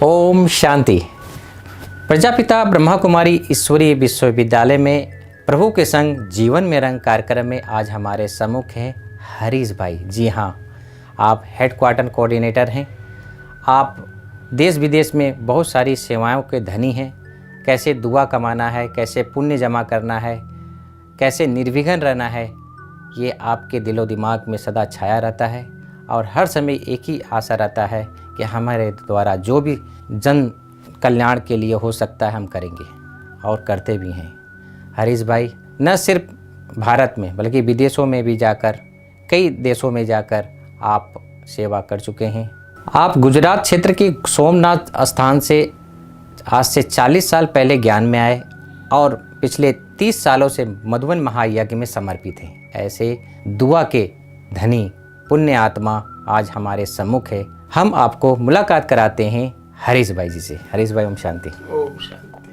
ओम शांति। प्रजापिता ब्रह्मा कुमारी ईश्वरीय विश्वविद्यालय में प्रभु के संग जीवन में रंग कार्यक्रम में आज हमारे सम्मुख हैं हरीश भाई। जी हाँ, आप हेडक्वार्टर कोऑर्डिनेटर हैं। आप देश विदेश में बहुत सारी सेवाओं के धनी हैं। कैसे दुआ कमाना है, कैसे पुण्य जमा करना है, कैसे निर्विघ्न रहना है, ये आपके दिलो दिमाग में सदा छाया रहता है और हर समय एक ही आशा रहता है कि हमारे द्वारा जो भी जन कल्याण के लिए हो सकता है हम करेंगे और करते भी हैं। हरीश भाई न सिर्फ भारत में बल्कि विदेशों में भी जाकर, कई देशों में जाकर आप सेवा कर चुके हैं। आप गुजरात क्षेत्र के सोमनाथ स्थान से आज से 40 साल पहले ज्ञान में आए और पिछले 30 सालों से मधुबन महायज्ञ में समर्पित हैं। ऐसे दुआ के धनी पुण्य आत्मा आज हमारे सम्मुख है। हम आपको मुलाकात कराते हैं हरीश भाई जी से। हरीश भाई ओम शांति। ओम शांति।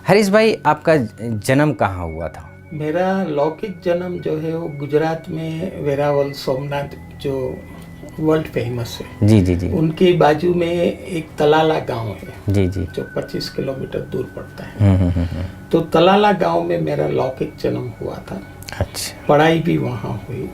हरीश भाई, आपका जन्म कहाँ हुआ था? मेरा लौकिक जन्म जो है वो गुजरात में वेरावल सोमनाथ जो वर्ल्ड फेमस है, जी जी जी, उनके बाजू में एक तलाला गांव है जी जी, जो 25 किलोमीटर दूर पड़ता है। तो तलाला गांव में मेरा लौकिक जन्म हुआ था। अच्छा, पढ़ाई भी वहाँ हुई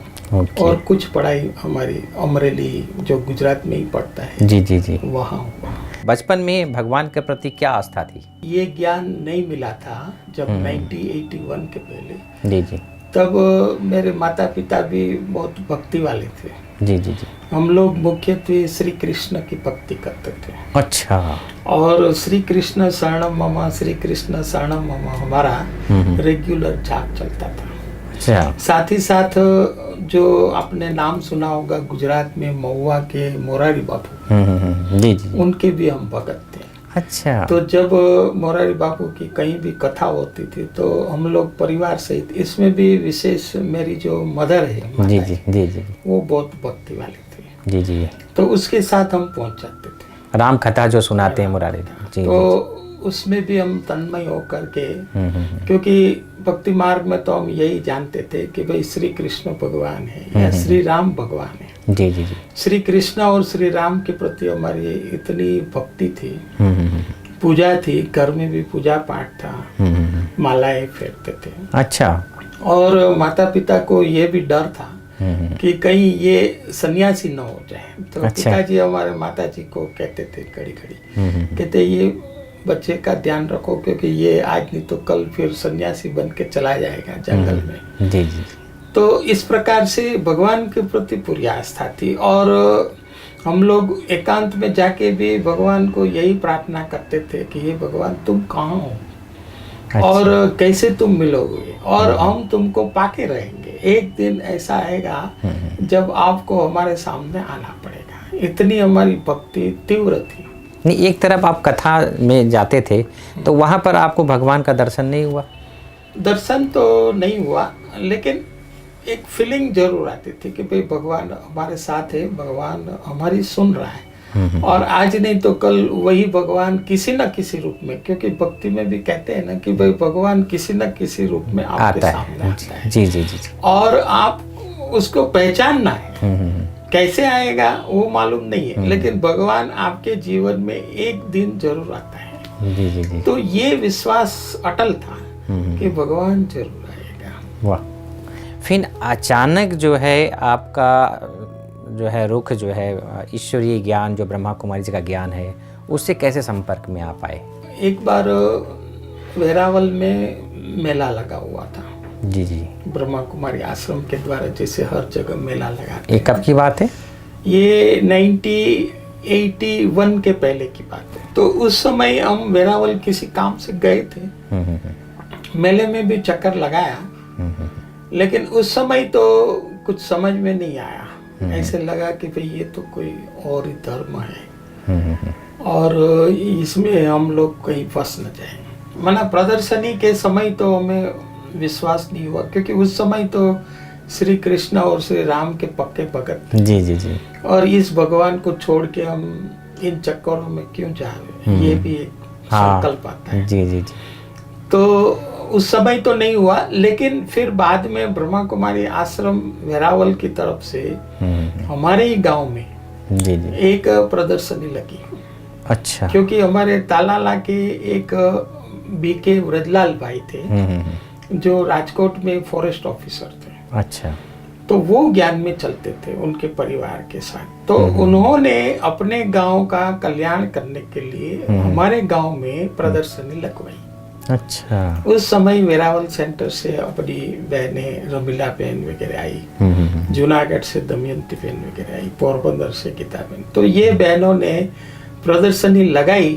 और कुछ पढ़ाई हमारी अमरेली जो गुजरात में ही पड़ता है, जी जी जी, वहाँ हुआ। बचपन में भगवान के प्रति क्या आस्था थी? ये ज्ञान नहीं मिला था जब 1981 के पहले। जी जी, तब मेरे माता पिता भी बहुत भक्ति वाले थे। जी जी जी, हम लोग मुख्यत्वे श्री कृष्ण की भक्ति करते थे। अच्छा, और श्री कृष्ण शरणम मम, श्री कृष्ण शरणम मम हमारा रेगुलर जाप चलता था। अच्छा, साथ ही साथ जो आपने नाम सुना होगा गुजरात में महुआ के मोरारी बापू, जी जी, उनके भी हम भगत थे। अच्छा, तो जब मोरारी बापू की कहीं भी कथा होती थी तो हम लोग परिवार सहित, इसमें भी विशेष मेरी जो मदर है, जी जी जी जी, वो बहुत भक्ति वाले थे। जी जी, तो उसके साथ हम पहुंच जाते थे। राम कथा जो सुनाते हैं मुरारी जी, तो उसमें भी हम तन्मय होकर के, क्योंकि भक्ति मार्ग में तो हम यही जानते थे कि भाई श्री कृष्ण भगवान है या श्री राम भगवान है। जी जी जी, श्री कृष्ण और श्री राम के प्रति हमारी इतनी भक्ति थी, पूजा थी, घर में भी पूजा पाठ था, मालाएं फेरते थे। अच्छा, और माता पिता को ये भी डर था कि कहीं ये सन्यासी न हो जाए। तो अच्छा, पिताजी हमारे माता जी को कहते थे घड़ी घड़ी, कहते ये बच्चे का ध्यान रखो क्योंकि ये आज नहीं तो कल फिर सन्यासी बन के चला जाएगा जंगल में। जी जी, तो इस प्रकार से भगवान के प्रति पूरी आस्था थी और हम लोग एकांत में जाके भी भगवान को यही प्रार्थना करते थे कि हे भगवान तुम कहाँ हो, अच्छा, और कैसे तुम मिलोगे और हम तुमको पाके रहेंगे। एक दिन ऐसा आएगा जब आपको हमारे सामने आना पड़ेगा। इतनी हमारी भक्ति तीव्र थी। नहीं, एक तरफ आप कथा में जाते थे तो वहाँ पर आपको भगवान का दर्शन नहीं हुआ? दर्शन तो नहीं हुआ, लेकिन एक फीलिंग जरूर आती थी कि भाई भगवान हमारे साथ है, भगवान हमारी सुन रहा है और आज नहीं तो कल वही भगवान किसी न किसी रूप में, क्योंकि भक्ति में भी कहते हैं ना कि भाई भगवान किसी न किसी रूप में आपके सामने आता है। जी जी जी, और आप उसको पहचानना है। कैसे आएगा वो मालूम नहीं है, लेकिन भगवान आपके जीवन में एक दिन जरूर आता है। जी जी जी, तो ये विश्वास अटल था कि भगवान जरूर आएगा। वाह। फिर अचानक जो है आपका जो है रुख जो है ईश्वरीय ज्ञान जो ब्रह्मा कुमारी जी का ज्ञान है उससे कैसे संपर्क में आप आए? एक बार वेरावल में मेला लगा हुआ था। जी जी, ब्रह्मा कुमारी आश्रम के द्वारा जैसे हर जगह मेला लगा। ये कब की बात है? ये 1981 के पहले की बात है। तो उस समय हम वेरावल किसी काम से गए थे। मेले में भी चक्कर लगाया, लेकिन उस समय तो कुछ समझ में नहीं आया। ऐसे लगा कि भाई ये तो कोई और ही धर्म है और इसमें हम लोग कहीं फंस न जाए। माना प्रदर्शनी के समय तो हमें विश्वास नहीं हुआ, क्योंकि उस समय तो श्री कृष्ण और श्री राम के पक्के भगत थे। जी जी जी, और इस भगवान को छोड़ के हम इन चक्करों में क्यों जाए, ये भी एक संकल्प आता है। जी जी जी, तो उस समय तो नहीं हुआ, लेकिन फिर बाद में ब्रह्मा कुमारी आश्रम वेरावल की तरफ से हमारे ही गांव में जी जी, एक प्रदर्शनी लगी अच्छा। क्योंकि हमारे तालाला के एक बीके व्रजलाल भाई थे जो राजकोट में फॉरेस्ट ऑफिसर थे। अच्छा। तो वो ज्ञान में चलते थे उनके परिवार के साथ। तो उन्होंने अपने गांव का कल्याण करने के लिए हमारे गांव में प्रदर्शनी लगवाई। अच्छा। उस समय वेरावल सेंटर से अपनी बहनें रमीला बहन वगैरह आई, जूनागढ़ से दमयंती बहन वगैरह आई, पोरबंदर से गीता बहन। तो ये बहनों ने प्रदर्शनी लगाई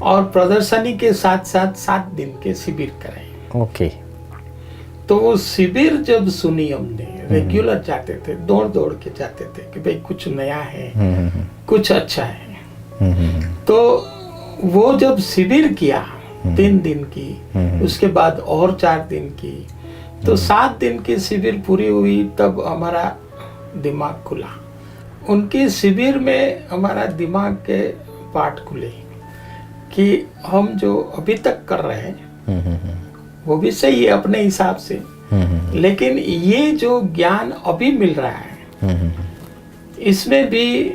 और प्रदर्शनी के साथ साथ 7 दिन के शिविर कराए। ओके। तो वो शिविर जब सुनी हमने, रेगुलर जाते थे, दौड़ दौड़ के जाते थे कि भाई कुछ नया है, कुछ अच्छा है। तो वो जब शिविर किया 3 दिन की, उसके बाद और 4 दिन की, तो 7 दिन की शिविर पूरी हुई तब हमारा दिमाग खुला। उनके शिविर में हमारा दिमाग के पाठ खुले कि हम जो अभी तक कर रहे हैं वो भी सही है अपने हिसाब से, लेकिन ये जो ज्ञान अभी मिल रहा है इसमें भी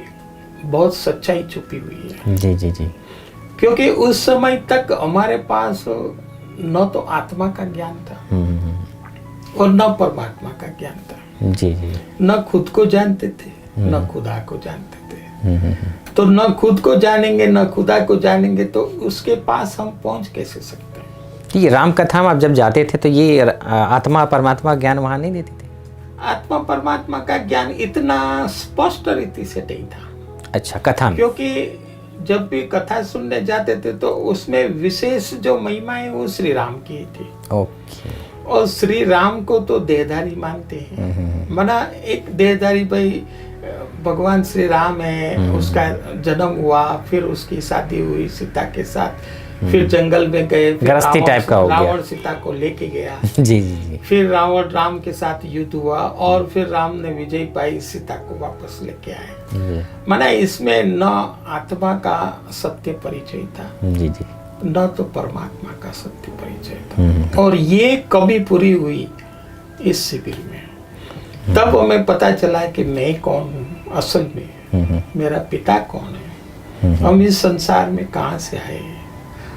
बहुत सच्चाई छुपी हुई है। जी जी जी। क्योंकि उस समय तक हमारे पास न तो आत्मा का ज्ञान था और न परमात्मा का ज्ञान था। जी जी। न खुद को जानते थे न खुदा को जानते थे। तो न खुद को जानेंगे न खुदा को जानेंगे तो उसके पास हम पहुंच कैसे सकते हैं। ये राम कथा में आप जब जाते थे तो ये आत्मा परमात्मा ज्ञान वहाँ नहीं देते थे? आत्मा परमात्मा का ज्ञान इतना स्पष्ट रीति से नहीं था। अच्छा, कथा में? क्योंकि जब भी कथा सुनने जाते थे तो उसमें विशेष जो महिमा है वो श्री राम की थी। ओके। और श्री राम को तो देहधारी मानते हैं। मना एक देहधारी भाई भगवान श्री राम है, उसका जन्म हुआ, फिर उसकी शादी हुई सीता के साथ, फिर जंगल में गए, गृहस्थी टाइप का हो गया। रावण सीता को लेके गया। जी जी जी। फिर रावण राम के साथ युद्ध हुआ और फिर राम ने विजय पाई, सीता को वापस लेके आए। माना इसमें न आत्मा का सत्य परिचय था जी जी, न तो परमात्मा का सत्य परिचय था। और ये कभी पूरी हुई इस शिविर में। तब हमें पता चला कि मैं कौन हूँ असल में, मेरा पिता कौन है, हम इस संसार में कहाँ से आए हैं,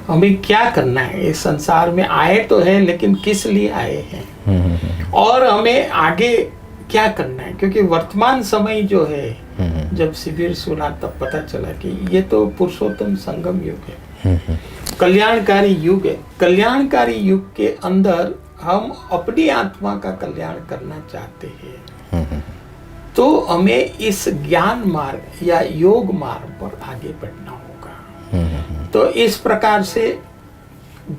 हमें क्या करना है। इस संसार में आए तो है लेकिन किस लिए आए हैं और हमें आगे क्या करना है। क्योंकि वर्तमान समय जो है, जब शिविर सुना तब पता चला कि ये तो पुरुषोत्तम संगम युग है, कल्याणकारी युग है। कल्याणकारी युग के अंदर हम अपनी आत्मा का कल्याण करना चाहते हैं तो हमें इस ज्ञान मार्ग या योग मार्ग पर आगे बढ़ना होगा। तो इस प्रकार से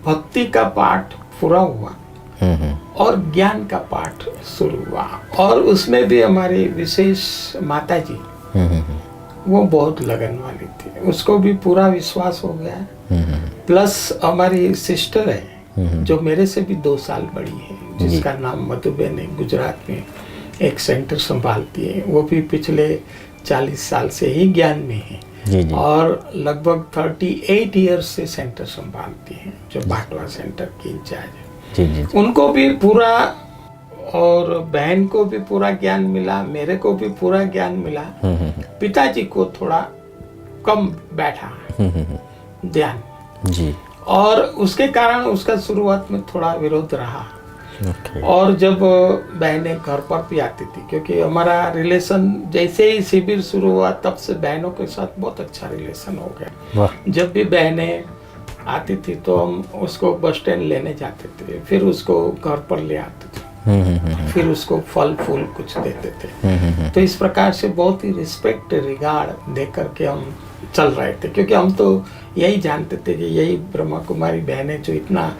भक्ति का पाठ पूरा हुआ और ज्ञान का पाठ शुरू हुआ। और उसमें भी हमारी विशेष माता जी वो बहुत लगन वाली थी, उसको भी पूरा विश्वास हो गया। प्लस हमारी सिस्टर है जो मेरे से भी 2 साल बड़ी है, जिसका नाम मधुबेन है, गुजरात में एक सेंटर संभालती है। वो भी पिछले 40 साल से ही ज्ञान में है जी जी। और लगभग 38 ईयर्स से सेंटर संभालती हैं, जो बाटवा सेंटर की इंचार्ज है। जी जी। उनको भी पूरा, और बहन को भी पूरा ज्ञान मिला, मेरे को भी पूरा ज्ञान मिला। पिताजी को थोड़ा कम बैठा ध्यान जी। और उसके कारण उसका शुरुआत में थोड़ा विरोध रहा। और जब बहनें घर पर भी आती थी, क्योंकि हमारा रिलेशन जैसे ही शिविर शुरू हुआ तब से बहनों के साथ बहुत अच्छा रिलेशन हो गया। जब भी बहनें आती थी तो हम उसको बस स्टैंड लेने जाते थे, फिर उसको घर पर ले आते थे, फिर उसको फल फूल कुछ देते थे। तो इस प्रकार से बहुत ही रिस्पेक्ट रिगार्ड दे करके हम चल रहे थे। क्योंकि हम तो यही जानते थे कि यही ब्रह्मा कुमारी बहनें जो इतना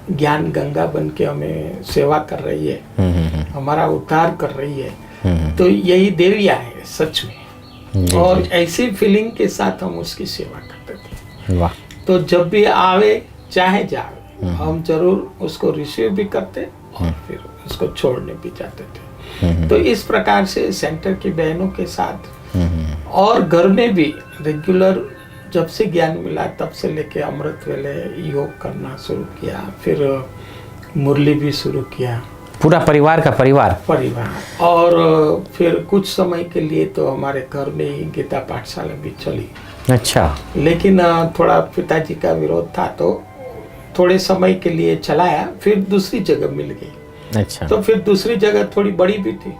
ज्ञान गंगा बन के हमें सेवा कर रही है, हमारा उद्धार कर रही है, तो यही देविया है सच में। और ऐसी फीलिंग के साथ हम उसकी सेवा करते थे। वाह। तो जब भी आवे चाहे जावे, हम जरूर उसको रिसीव भी करते और फिर उसको छोड़ने भी जाते थे। तो इस प्रकार से सेंटर की बहनों के साथ और घर में भी रेगुलर जब से ज्ञान मिला तब से लेके अमृत वेले योग करना शुरू किया, फिर मुरली भी शुरू किया। पूरा परिवार का परिवार। और फिर कुछ समय के लिए तो हमारे घर में ही गीता पाठशाला भी चली। अच्छा। लेकिन थोड़ा पिताजी का विरोध था तो थोड़े समय के लिए चलाया, फिर दूसरी जगह मिल गई। अच्छा। तो फिर दूसरी जगह थोड़ी बड़ी भी थी,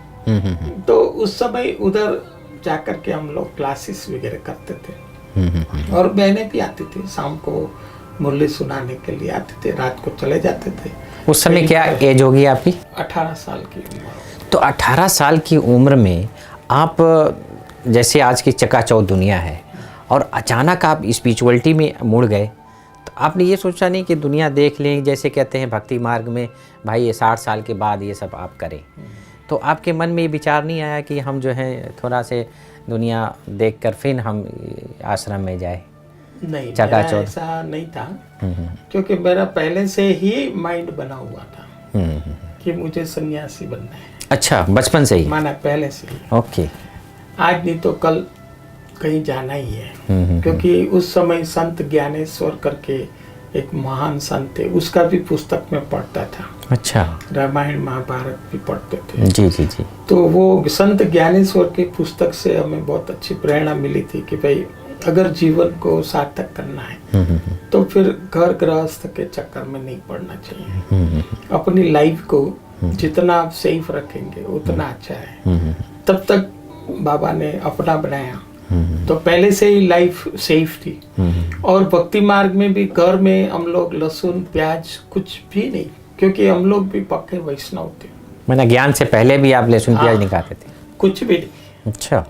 तो उस समय उधर जाकर के हम लोग क्लासेस वगैरह करते थे। और बहनें भी आती थी, शाम को मुरली सुनाने के लिए आते थे, रात को चले जाते थे। उस समय क्या एज होगी आपकी? 18 साल की उम्र। तो 18 साल की उम्र में आप, जैसे आज की चकाचौंध दुनिया है और अचानक आप स्पिरिचुअलिटी में मुड़ गए, तो आपने ये सोचा नहीं कि दुनिया देख लें, जैसे कहते हैं भक्ति मार्ग में भाई ये 60 साल के बाद ये सब आप करें, तो आपके मन में ये विचार नहीं आया कि हम जो है थोड़ा से दुनिया देखकर फिर हम आश्रम में जाए? नहीं, चकाचौंध मेरा ऐसा नहीं था, क्योंकि मेरा पहले से ही माइंड बना हुआ था कि मुझे सन्यासी बनना है। अच्छा, बचपन से ही? माना पहले से ही। ओके। आज नहीं तो कल कहीं जाना ही है, क्योंकि उस समय संत ज्ञानेश्वर करके एक महान संत थे, उसका भी पुस्तक में पढ़ता था। अच्छा। रामायण महाभारत भी पढ़ते थे। जी जी जी। तो वो संत ज्ञानेश्वर की पुस्तक से हमें बहुत अच्छी प्रेरणा मिली थी कि भाई अगर जीवन को सार्थक करना है तो फिर घर गृहस्थ के चक्कर में नहीं पड़ना चाहिए। अपनी लाइफ को जितना आप सेफ रखेंगे उतना अच्छा है। तब तक बाबा ने अपना बनाया, तो पहले से ही लाइफ सेफ थी। और भक्ति मार्ग में भी घर में हम लोग लहसुन प्याज कुछ भी नहीं, क्योंकि हम लोग भी पक्के वैष्णव थे। मैंने ज्ञान से पहले भी आप लहसुन प्याज नहीं खाते थे? कुछ भी नहीं। अच्छा।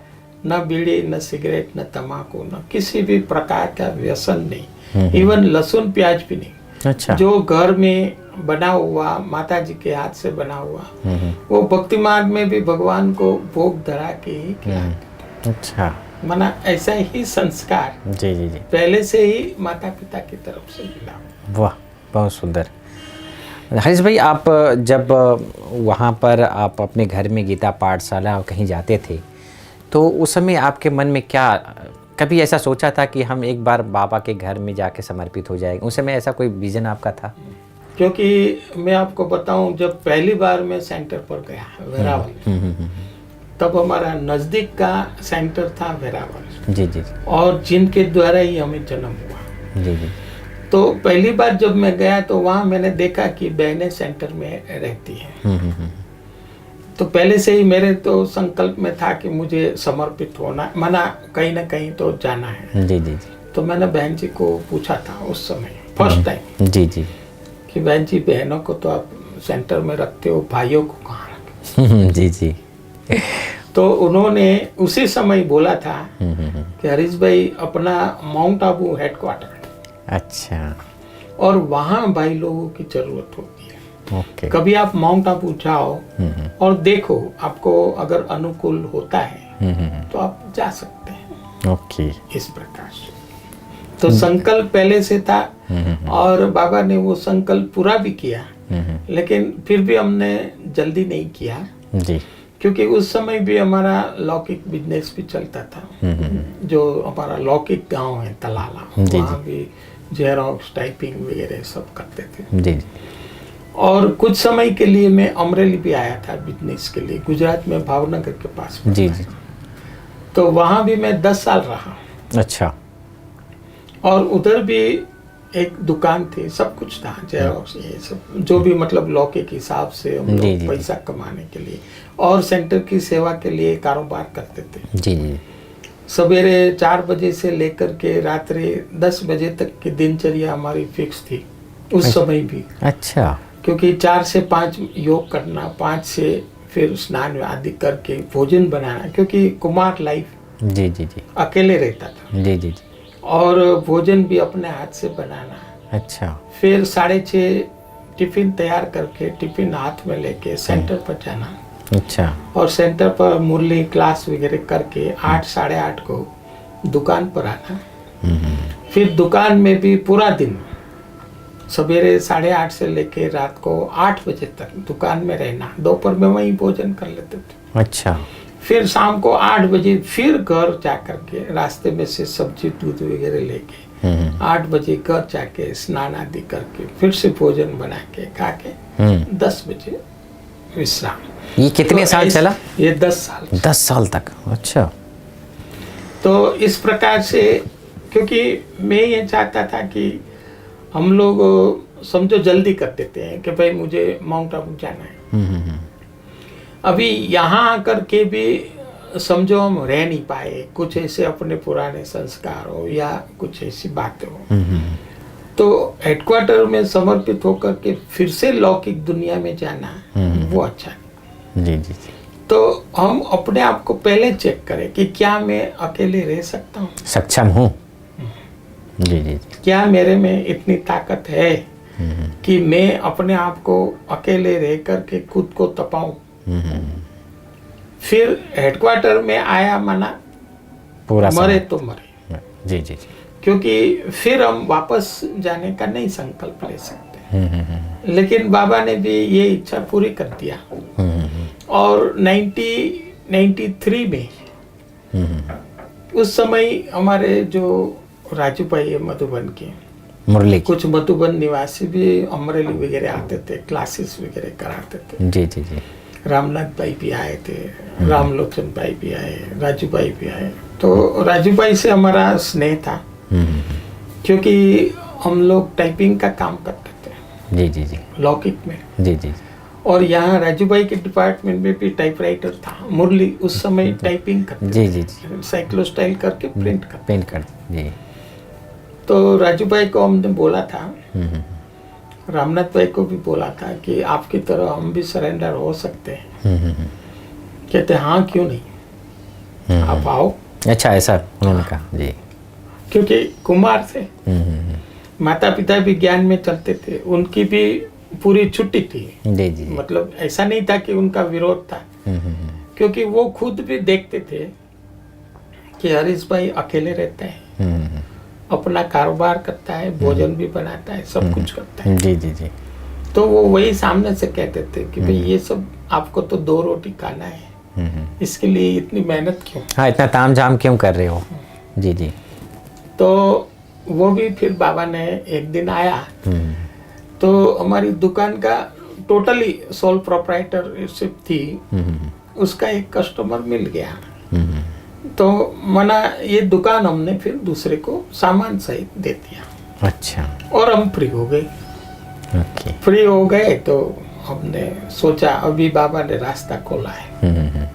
न बीड़ी, न सिगरेट, न तम्बाकू, न किसी भी प्रकार का व्यसन नहीं, इवन लहसुन प्याज भी नहीं। अच्छा। जो घर में बना हुआ, माता जी के हाथ से बना हुआ, वो भक्ति मार्ग में भी भगवान को भोग धरा के ही खिलाते। अच्छा। माना ऐसा ही संस्कार जी जी जी। पहले से ही माता पिता की तरफ से मिला। वाह, बहुत सुंदर। हरीश भाई, आप जब वहाँ पर आप अपने घर में गीता पाठशाला कहीं जाते थे, तो उस समय आपके मन में क्या, कभी ऐसा सोचा था कि हम एक बार बाबा के घर में जाके समर्पित हो जाएंगे? उस समय ऐसा कोई विजन आपका था? क्योंकि मैं आपको बताऊं, जब पहली बार मैं सेंटर पर गया वेरावल, तब हमारा नज़दीक का सेंटर था वेरावल। जी जी। और जिनके द्वारा ही हमें जन्म हुआ। जी जी। तो पहली बार जब मैं गया तो वहाँ मैंने देखा कि बहनें सेंटर में रहती हैं। तो पहले से ही मेरे तो संकल्प में था कि मुझे समर्पित होना, माना कहीं ना कहीं तो जाना है। जी जी जी। तो मैंने बहन जी को पूछा था उस समय फर्स्ट टाइम, जी जी, कि बहन जी, बहनों को तो आप सेंटर में रखते हो, भाइयों को कहाँ रखते? जी जी। तो उन्होंने उसी समय बोला था कि हरीश भाई, अपना माउंट आबू हेडक्वार्टर, अच्छा, और वहाँ भाई लोगों की जरूरत होती है। ओके। कभी आप माउंट आबू जाओ और देखो, आपको अगर अनुकूल होता है तो आप जा सकते हैं। ओके। इस प्रकार से तो संकल्प पहले से था, और बाबा ने वो संकल्प पूरा भी किया। लेकिन फिर भी हमने जल्दी नहीं किया जी, क्योंकि उस समय भी हमारा लौकिक बिजनेस भी चलता था। जो हमारा लौकिक गांव है तलाला, वहाँ भी जेरोक्स टाइपिंग वगैरह सब करते थे। जी। और कुछ समय के लिए मैं अमरेली भी आया था बिजनेस के लिए, गुजरात में भावनगर के पास। जी जी। तो वहाँ भी मैं 10 साल रहा। अच्छा। और उधर भी एक दुकान थी, सब कुछ था, जेरोक्स ये सब, जो भी मतलब लौकिक हिसाब से हम लोग पैसा कमाने के लिए और सेंटर की सेवा के लिए कारोबार करते थे। जी जी। सवेरे 4 बजे से लेकर के रात्रि 10 बजे तक की दिनचर्या हमारी फिक्स थी उस समय भी। अच्छा। क्योंकि 4 से 5 योग करना, 5 से फिर स्नान आदि करके भोजन बनाना, क्योंकि कुमार लाइफ, जी जी जी, अकेले रहता था। जी जी जी। और भोजन भी अपने हाथ से बनाना। अच्छा। फिर 6:30 टिफिन तैयार करके, टिफिन हाथ में लेके सेंटर पर जाना। अच्छा। और सेंटर पर मुरली क्लास वगैरह करके 8, 8:30 को दुकान पर आना। फिर दुकान में भी पूरा दिन, सवेरे 8:30 से लेके रात को 8 बजे तक दुकान में रहना। दोपहर में वहीं भोजन कर लेते थे। अच्छा। फिर शाम को 8 बजे फिर घर जाकर के, रास्ते में से सब्जी दूध वगैरह लेके 8 बजे घर जाके स्नान आदि करके फिर से भोजन बना के खा के 10 बजे विश्राम। ये कितने साल चला? ये 10 साल। 10 साल तक। अच्छा। तो इस प्रकार से क्योंकि मैं ये चाहता था कि हम लोग समझो जल्दी कर देते हैं कि भाई मुझे माउंट आबू जाना है। अभी यहाँ आकर के भी समझो हम रह नहीं पाए, कुछ ऐसे अपने पुराने संस्कार हो या कुछ ऐसी बातें हो, तो हेडक्वार्टर में समर्पित होकर के फिर से लौकिक दुनिया में जाना वो अच्छा नहीं। जी जी जी। तो हम अपने आप को पहले चेक करें कि क्या मैं अकेले रह सकता हूँ, सक्षम हूँ। जी जी जी। क्या मेरे में इतनी ताकत है कि मैं अपने आप को अकेले रह करके खुद को तपाऊं। फिर हेडक्वार्टर में आया माना पूरा मरे तो मरे। जी जी जी। क्योंकि फिर हम वापस जाने का नहीं संकल्प ले सकते। लेकिन बाबा ने भी ये इच्छा पूरी कर दिया। और 1993 में उस समय हमारे जो राजू भाई है मधुबन के, मुरली कुछ मधुबन निवासी भी अमरेली वगैरह आते थे, क्लासेस वगैरह कराते थे। जी जी जी। रामनाथ भाई भी आए थे, रामलोचन भाई भी आए, राजू भाई भी आए। तो राजू भाई से हमारा स्नेह था क्योंकि हम लोग टाइपिंग का काम करते थे। जी जी जी। लौकिक में। जी जी। और यहाँ राजू भाई के डिपार्टमेंट में भी टाइपराइटर था। मुरली उस समय टाइपिंग करते जी जी जी। साइक्लोस्टाइल करके प्रिंट कर। जी। तो राजू भाई को हमने बोला था, रामनाथ भाई को भी बोला था कि आपकी तरह हम भी सरेंडर हो सकते हैं। कहते हाँ क्यों नहीं, आप आओ। अच्छा, ऐसा उन्होंने कहा। जी। क्योंकि कुमार थे, माता पिता भी ज्ञान में चलते थे, उनकी भी पूरी छुट्टी थी। जी जी। मतलब ऐसा नहीं था कि उनका विरोध था, क्योंकि वो खुद भी देखते थे कि हरीश भाई अकेले रहता है, अपना कारोबार करता है, भोजन भी बनाता है, सब कुछ करता है। जी जी जी। तो वो वही सामने से कहते थे कि भाई ये सब आपको तो 2 रोटी खाना है, इसके लिए इतनी मेहनत क्यों? हाँ, इतना ताम झाम क्यों कर रहे हो? जी जी। तो वो भी फिर बाबा ने एक दिन आया, तो हमारी दुकान का टोटली सोल प्रोप्राइटरशिप थी, उसका एक कस्टमर मिल गया। तो मना ये दुकान हमने फिर दूसरे को सामान सहित दे दिया। अच्छा। और हम फ्री हो गए। ओके। फ्री हो गए तो हमने सोचा अभी बाबा ने रास्ता खोला है।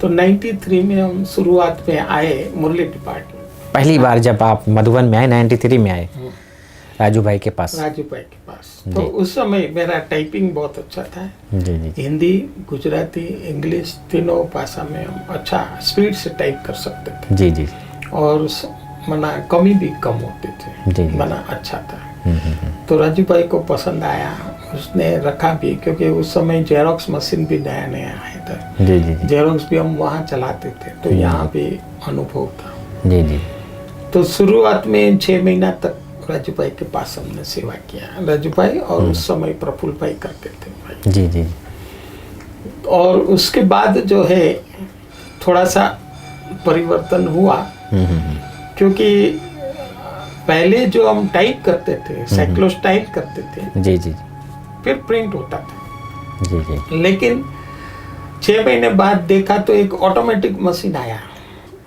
तो 93 में हम शुरुआत में आए मुरली डिपार्टमेंट। पहली बार जब आप मधुबन में आए 93 में आए राजू भाई के पास। राजू भाई के पास। तो उस समय मेरा टाइपिंग बहुत अच्छा था। जी जी। हिंदी, गुजराती, इंग्लिश तीनों भाषा में हम अच्छा स्पीड से टाइप कर सकते थे। जी जी। और मना कमी भी कम होती थी। जी जी। मना अच्छा था। तो राजू भाई को पसंद आया, उसने रखा भी, क्योंकि उस समय जेरोक्स मशीन भी नया नया आया था। जी जी। जेरोक्स भी हम वहाँ चलाते थे, तो यहाँ भी अनुभव था। जी जी। तो शुरुआत में 6 महीना तक राजू भाई के पास हमने सेवा किया। राजू भाई और उस समय प्रफुल्ल भाई करते थे भाई। जी जी। और उसके बाद जो है थोड़ा सा परिवर्तन हुआ, क्योंकि पहले जो हम टाइप करते थे, साइक्लोस्टाइल करते थे, जी जी। फिर प्रिंट होता था। जी जी। लेकिन 6 महीने बाद देखा तो एक ऑटोमेटिक मशीन आया।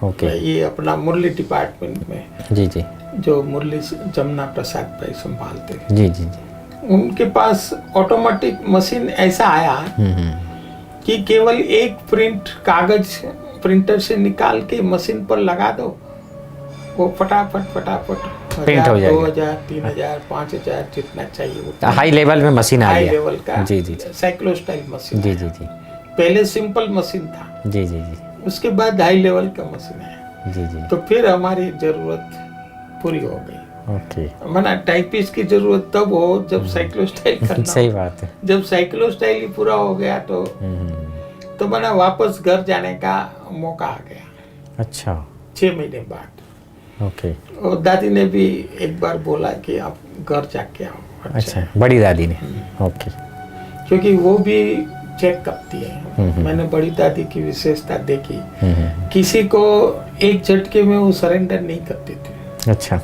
ओके। ये अपना मुरली डिपार्टमेंट में जी जी। जो मुरली जमुना प्रसाद भाई संभालते थे, जी जी जी। उनके पास ऑटोमेटिक मशीन ऐसा आया कि केवल एक प्रिंट कागज प्रिंटर से निकाल के मशीन पर लगा दो, वो फटाफट प्रिंट हो जाएगा। 2000, 3000, 5000 जितना चाहिए उतना। हाई लेवल में मशीन आ हाई गया। लेवल का जी जी। Cyclostyle machine. जी जी जी। पहले सिंपल मशीन था, जी जी जी। उसके बाद हाई लेवल का मशीन आया। जी जी। तो फिर हमारी जरूरत पूरी हो गई। ओके। माना टाइपिस्ट की जरूरत तब हो जब साइक्लोस्टाइल करना सही हो। बात है। जब साइक्लोस्टाइल ही पूरा हो गया तो माना वापस घर जाने का मौका आ गया। अच्छा। 6 महीने बाद। ओके। और दादी ने भी एक बार बोला कि आप घर जाके आओ। अच्छा, बड़ी दादी ने। ओके। क्योंकि वो भी चेक करती है। मैंने बड़ी दादी की विशेषता देखी, किसी को एक झटके में वो सरेंडर नहीं करती थी। अच्छा।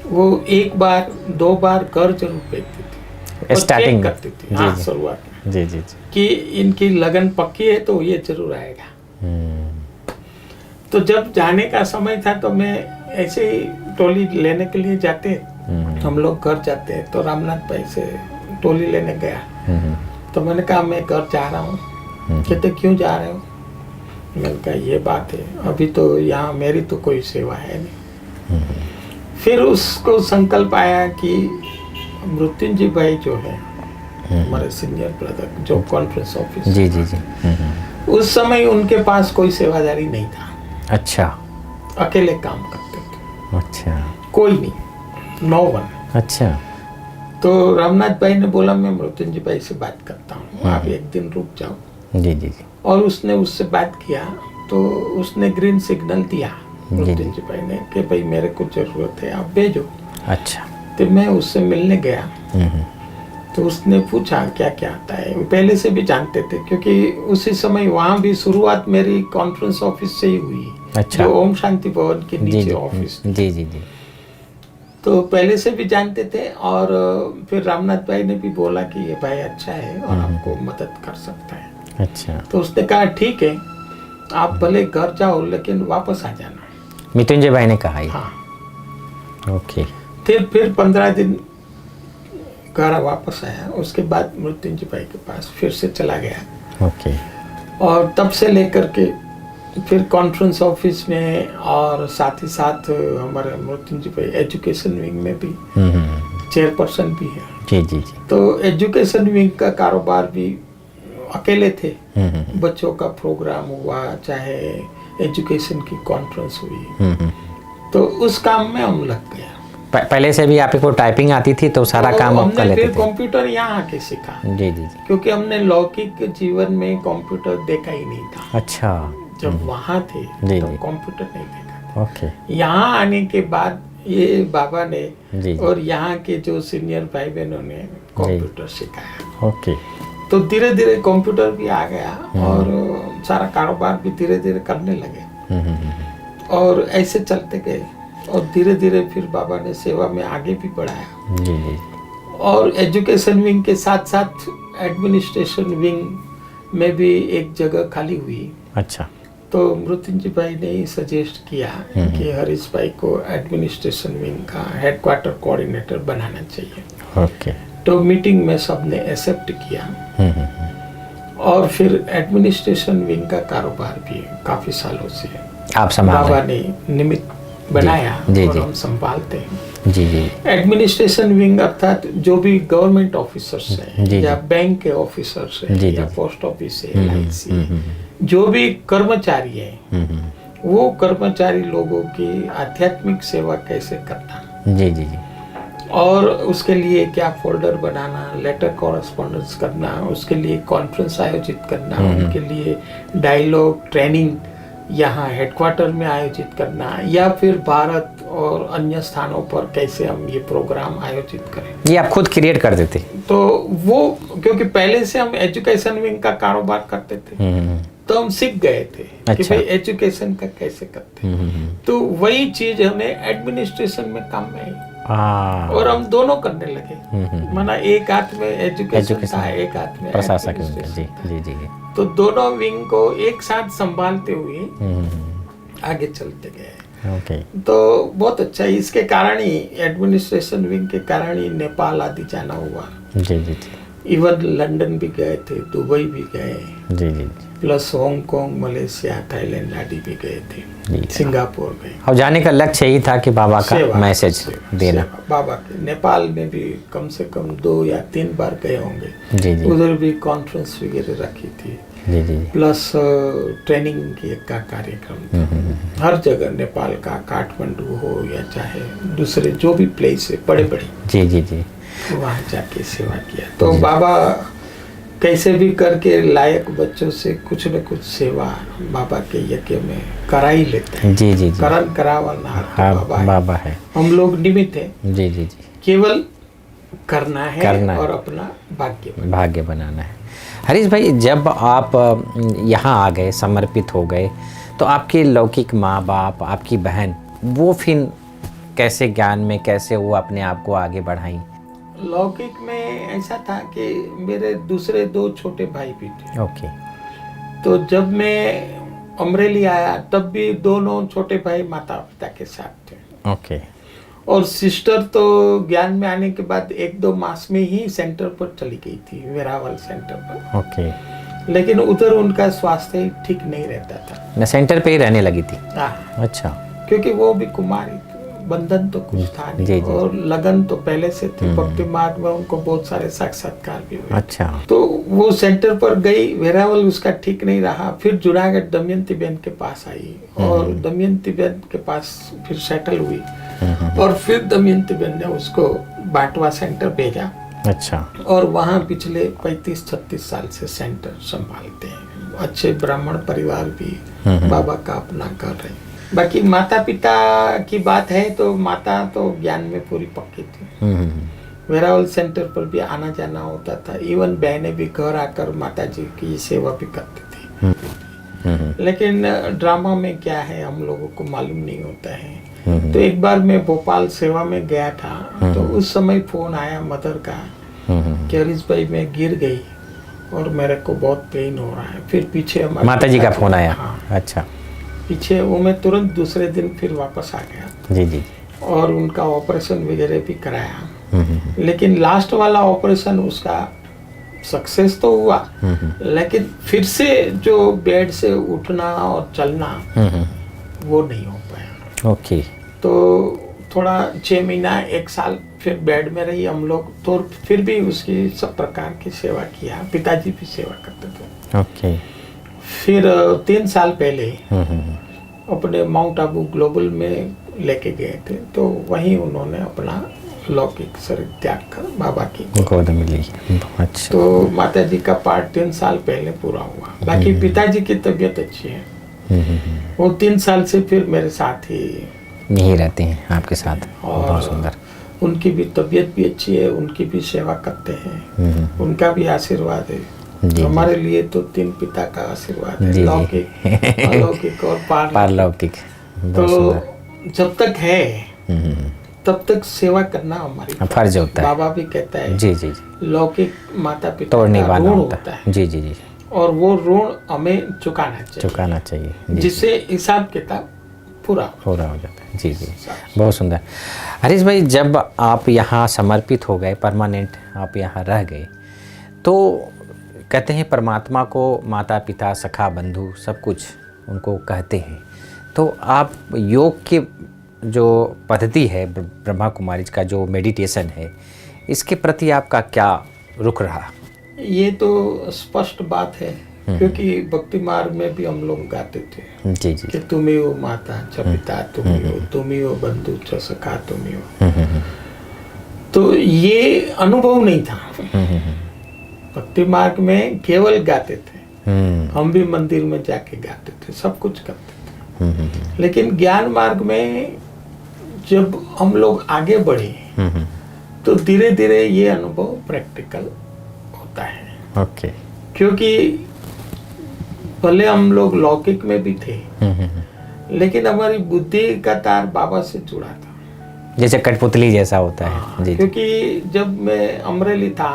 वो 1 बार 2 बार कर जरूर फेंकती थी, स्टार्टिंग करती थी। जी, हाँ, जी। शुरुआत में जी जी जी। कि इनकी लगन पक्की है तो ये जरूर आएगा। तो जब जाने का समय था तो मैं ऐसे ही टोली लेने के लिए जाते, हम लोग घर जाते हैं, तो रामनाथ भाई से टोली लेने गया। तो मैंने कहा मैं घर जा रहा हूँ। कहते क्यों जा रहे हो? मैंने कहा ये बात है, अभी तो यहाँ मेरी तो कोई सेवा है नहीं। फिर उसको संकल्प आया कि मृत्युंजय भाई जो है हमारे सीनियर ब्रदर, जो कॉन्फ्रेंस ऑफिस, जी जी जी। उस समय उनके पास कोई सेवादारी नहीं था। अच्छा अकेले काम करते थे, अच्छा कोई नहीं, नो वन। अच्छा। तो रामनाथ भाई ने बोला मैं मृत्युंजय भाई से बात करता हूँ, आप एक दिन रुक जाओ। जी जी जी। और उसने उससे बात किया, तो उसने ग्रीन सिग्नल दिया मृत्युंजय भाई ने कि भाई मेरे को जरूरत है, आप भेजो। अच्छा। तो मैं उससे मिलने गया, तो उसने पूछा क्या क्या आता है। वो पहले से भी जानते थे, क्योंकि उसी समय वहाँ भी शुरुआत मेरी कॉन्फ्रेंस ऑफिस से ही हुई। अच्छा। जो ओम शांति भवन के जी नीचे जी ऑफिस, जी जी जी। तो पहले से भी जानते थे। और फिर रामनाथ भाई ने भी बोला कि ये भाई अच्छा है और आपको मदद कर सकता है। अच्छा। तो उसने कहा ठीक है, आप भले घर जाओ लेकिन वापस आ जाना। मृत्युंजय भाई ने कहा ये? हाँ। ओके। फिर 15 दिन घर वापस आया। उसके बाद मृत्युंजय भाई के पास फिर से चला गया। ओके। और तब से लेकर के फिर कॉन्फ्रेंस ऑफिस में, और साथ ही साथ हमारे मृत्युंजय भाई एजुकेशन विंग में भी चेयरपर्सन भी है। जी जी जी। तो एजुकेशन विंग का कारोबार भी अकेले थे। बच्चों का प्रोग्राम हुआ, चाहे एजुकेशन की कॉन्फ्रेंस हुई, तो उस काम में हम लग गए। पहले से भी आपको टाइपिंग आती थी तो सारा काम आप कर लेते थे? फिर कंप्यूटर यहाँ आके सीखा। जी जी जी। क्योंकि हमने लौकिक जीवन में कंप्यूटर देखा ही नहीं था। अच्छा। जब वहाँ थे जी तो जी। कंप्यूटर नहीं देखा था। ओके। यहाँ आने के बाद ये बाबा ने जी जी। और यहाँ के जो सीनियर भाई बहनों ने कंप्यूटर सिखाया। ओके। तो धीरे धीरे कंप्यूटर भी आ गया और सारा कारोबार भी धीरे धीरे करने लगे। और ऐसे चलते गए, और धीरे धीरे फिर बाबा ने सेवा में आगे भी बढ़ाया। जी जी। और एजुकेशन विंग के साथ साथ एडमिनिस्ट्रेशन विंग में भी एक जगह खाली हुई। अच्छा। तो मृत्युंजय भाई ने ही सजेस्ट किया कि हरीश भाई को एडमिनिस्ट्रेशन विंग का हेडक्वार्टर कोऑर्डिनेटर बनाना चाहिए। ओके। तो मीटिंग में सबने एक्सेप्ट किया। और फिर एडमिनिस्ट्रेशन विंग का कारोबार भी काफी सालों से आप संभाल बाबा ने निमित्त बनाया। जी, और जी। हम संभालते हैं। जी जी। एडमिनिस्ट्रेशन विंग अर्थात जो भी गवर्नमेंट ऑफिसर्स हैं, जी, या जी। बैंक के ऑफिसर्स हैं, जी, या जी। पोस्ट ऑफिस है, LIC, जो भी कर्मचारी हैं, वो कर्मचारी लोगों की आध्यात्मिक सेवा कैसे करना, जी जी जी। और उसके लिए क्या फोल्डर बनाना, लेटर कॉरेस्पॉन्डेंस करना, उसके लिए कॉन्फ्रेंस आयोजित करना, उनके लिए डायलॉग ट्रेनिंग यहाँ हेडक्वार्टर में आयोजित करना, या फिर भारत और अन्य स्थानों पर कैसे हम ये प्रोग्राम आयोजित करें। ये आप खुद क्रिएट कर देते? तो वो, क्योंकि पहले से हम एजुकेशन विंग का कारोबार करते थे, तो हम सीख गए थे कि अच्छा। भाई एजुकेशन का कैसे करते हैं। तो वही चीज हमें एडमिनिस्ट्रेशन में काम में आई, और हम दोनों करने लगे। माना एक हाथ में एजुकेशन था, एक हाथ में प्रशासक। जी administration। जी जी। तो दोनों विंग को एक साथ संभालते हुए आगे चलते गए। ओके। तो बहुत अच्छा, इसके कारण ही एडमिनिस्ट्रेशन विंग के कारण ही नेपाल आदि जाना हुआ। जी जी जी। इवन लंदन भी गए थे, दुबई भी गए, जी जी। प्लस हांगकांग, मलेशिया, थाईलैंड आदि भी गए थे, जी। सिंगापुर गए। और जाने का लक्ष्य यही था कि बाबा का मैसेज देना। बाबा के नेपाल में भी कम से कम 2 या 3 बार गए होंगे। जी जी। उधर भी कॉन्फ्रेंस वगैरह रखी थी, जी जी। प्लस ट्रेनिंग का कार्यक्रम हर जगह, नेपाल का काठमांडू हो या चाहे दूसरे जो भी प्लेस है बड़े बड़े, जी जी जी। वहाँ जाके सेवा किया। तो बाबा कैसे भी करके लायक बच्चों से कुछ न कुछ सेवा बाबा के यज्ञ में करा ही लेते हैं। जी जी जी। करण करावना हाँ, बाबा है। बाबा है। हम लोग निमित्त हैं, जी जी जी। केवल करना है और है। अपना भाग्य बनाना है। हरीश भाई, जब आप यहाँ आ गए, समर्पित हो गए, तो आपके लौकिक माँ बाप, आपकी बहन, वो फिर कैसे ज्ञान में, कैसे वो अपने आप को आगे बढ़ाई? लौकिक में ऐसा था कि मेरे दूसरे 2 छोटे भाई भी थे। ओके। तो जब मैं अमरेली आया तब भी दोनों छोटे भाई माता पिता के साथ थे। ओके। और सिस्टर तो ज्ञान में आने के बाद 1-2 मास में ही सेंटर पर चली गई थी, वेरावल सेंटर पर। ओके। लेकिन उधर उनका स्वास्थ्य ठीक नहीं रहता था। मैं सेंटर पे ही रहने लगी थी। हाँ, अच्छा। क्योंकि वो भी कुमारी थी, बंधन तो कुछ था नहीं। जी। और लगन तो पहले से थी भक्ति मार्ग में, उनको बहुत सारे साक्षात्कार भी हुए। अच्छा। तो वो सेंटर पर गई, वेरावल उसका ठीक नहीं रहा। फिर जूनागढ़ दमयंती बहन के पास आई और दमयंती बहन के पास फिर सेटल हुई। और फिर दमयंती बहन ने उसको बाटवा सेंटर भेजा। अच्छा। और वहाँ पिछले 35-36 साल से सेंटर संभालते हैं। अच्छे ब्राह्मण परिवार भी बाबा का अपना कर रहे हैं। बाकी माता पिता की बात है तो माता तो ज्ञान में पूरी पक्की थी। वेरावल सेंटर पर भी आना जाना होता था। इवन बहनें भी घर आकर माता जी की सेवा भी करती थी। लेकिन ड्रामा में क्या है हम लोगों को मालूम नहीं होता है। तो एक बार मैं भोपाल सेवा में गया था, तो उस समय फोन आया मदर का कि हरीश भाई मैं गिर गई और मेरे को बहुत पेन हो रहा है। फिर पीछे हमारे माता जी का फोन आया। हाँ, अच्छा। पीछे वो मैं तुरंत दूसरे दिन फिर वापस आ गया। जी जी। और उनका ऑपरेशन वगैरह भी कराया। लेकिन लास्ट वाला ऑपरेशन उसका सक्सेस तो हुआ, लेकिन फिर से जो बेड से उठना और चलना वो नहीं हो पाया। ओके। तो थोड़ा 6 महीना 1 साल फिर बेड में रही हम लोग। तो फिर भी उसकी सब प्रकार की सेवा किया, पिताजी भी सेवा करते थे। ओके। फिर 3 साल पहले अपने माउंट आबू ग्लोबल में लेके गए थे, तो वहीं उन्होंने अपना लौकिक शरीर त्याग कर बाबा की गोद में ली। अच्छा। तो माता जी का पार्ट 3 साल पहले पूरा हुआ। बाकी पिताजी की तबीयत अच्छी है। वो 3 साल से फिर मेरे साथ ही यही रहते हैं आपके साथ। और बहुत सुंदर। उनकी भी तबीयत भी अच्छी है, उनकी भी सेवा करते हैं। उनका भी आशीर्वाद है। जी, हमारे लिए तो 3 पिता का आशीर्वाद है, जी, लौकिक, अलौकिक और पारलौकिक। तो जब तक है तब तक सेवा करना हमारी फर्ज होता है। बाबा भी कहता है जी जी जी। लौकिक माता पिता तोड़ का निभाना ऋण होता है। जी जी जी। और वो ऋण हमें चुकाना चाहिए, चुकाना चाहिए, जी, जिससे हिसाब किताब पूरा हो जाता है। जी जी। बहुत सुंदर। हरीश भाई, जब आप यहाँ समर्पित हो गए, परमानेंट आप यहाँ रह गए, तो कहते हैं परमात्मा को माता पिता सखा बंधु सब कुछ उनको कहते हैं। तो आप योग की जो पद्धति है, ब्रह्मा कुमारी का जो मेडिटेशन है, इसके प्रति आपका क्या रुख रहा? ये तो स्पष्ट बात है, क्योंकि भक्ति मार्ग में भी हम लोग गाते थे जी जी कि तुम ही हो माता च पिता, तुम ही हो बंधु च सखा, तुम ही हो। तो ये अनुभव नहीं था। भक्ति मार्ग में केवल गाते थे। हम भी मंदिर में जाके गाते थे, सब कुछ करते थे। लेकिन ज्ञान मार्ग में जब हम लोग आगे बढ़े तो धीरे धीरे ये अनुभव प्रैक्टिकल होता है। ओके। क्योंकि भले हम लोग लौकिक में भी थे, लेकिन हमारी बुद्धि का तार बाबा से जुड़ा था, जैसे कठपुतली जैसा होता है। जी। क्योंकि जब मैं अमरेली था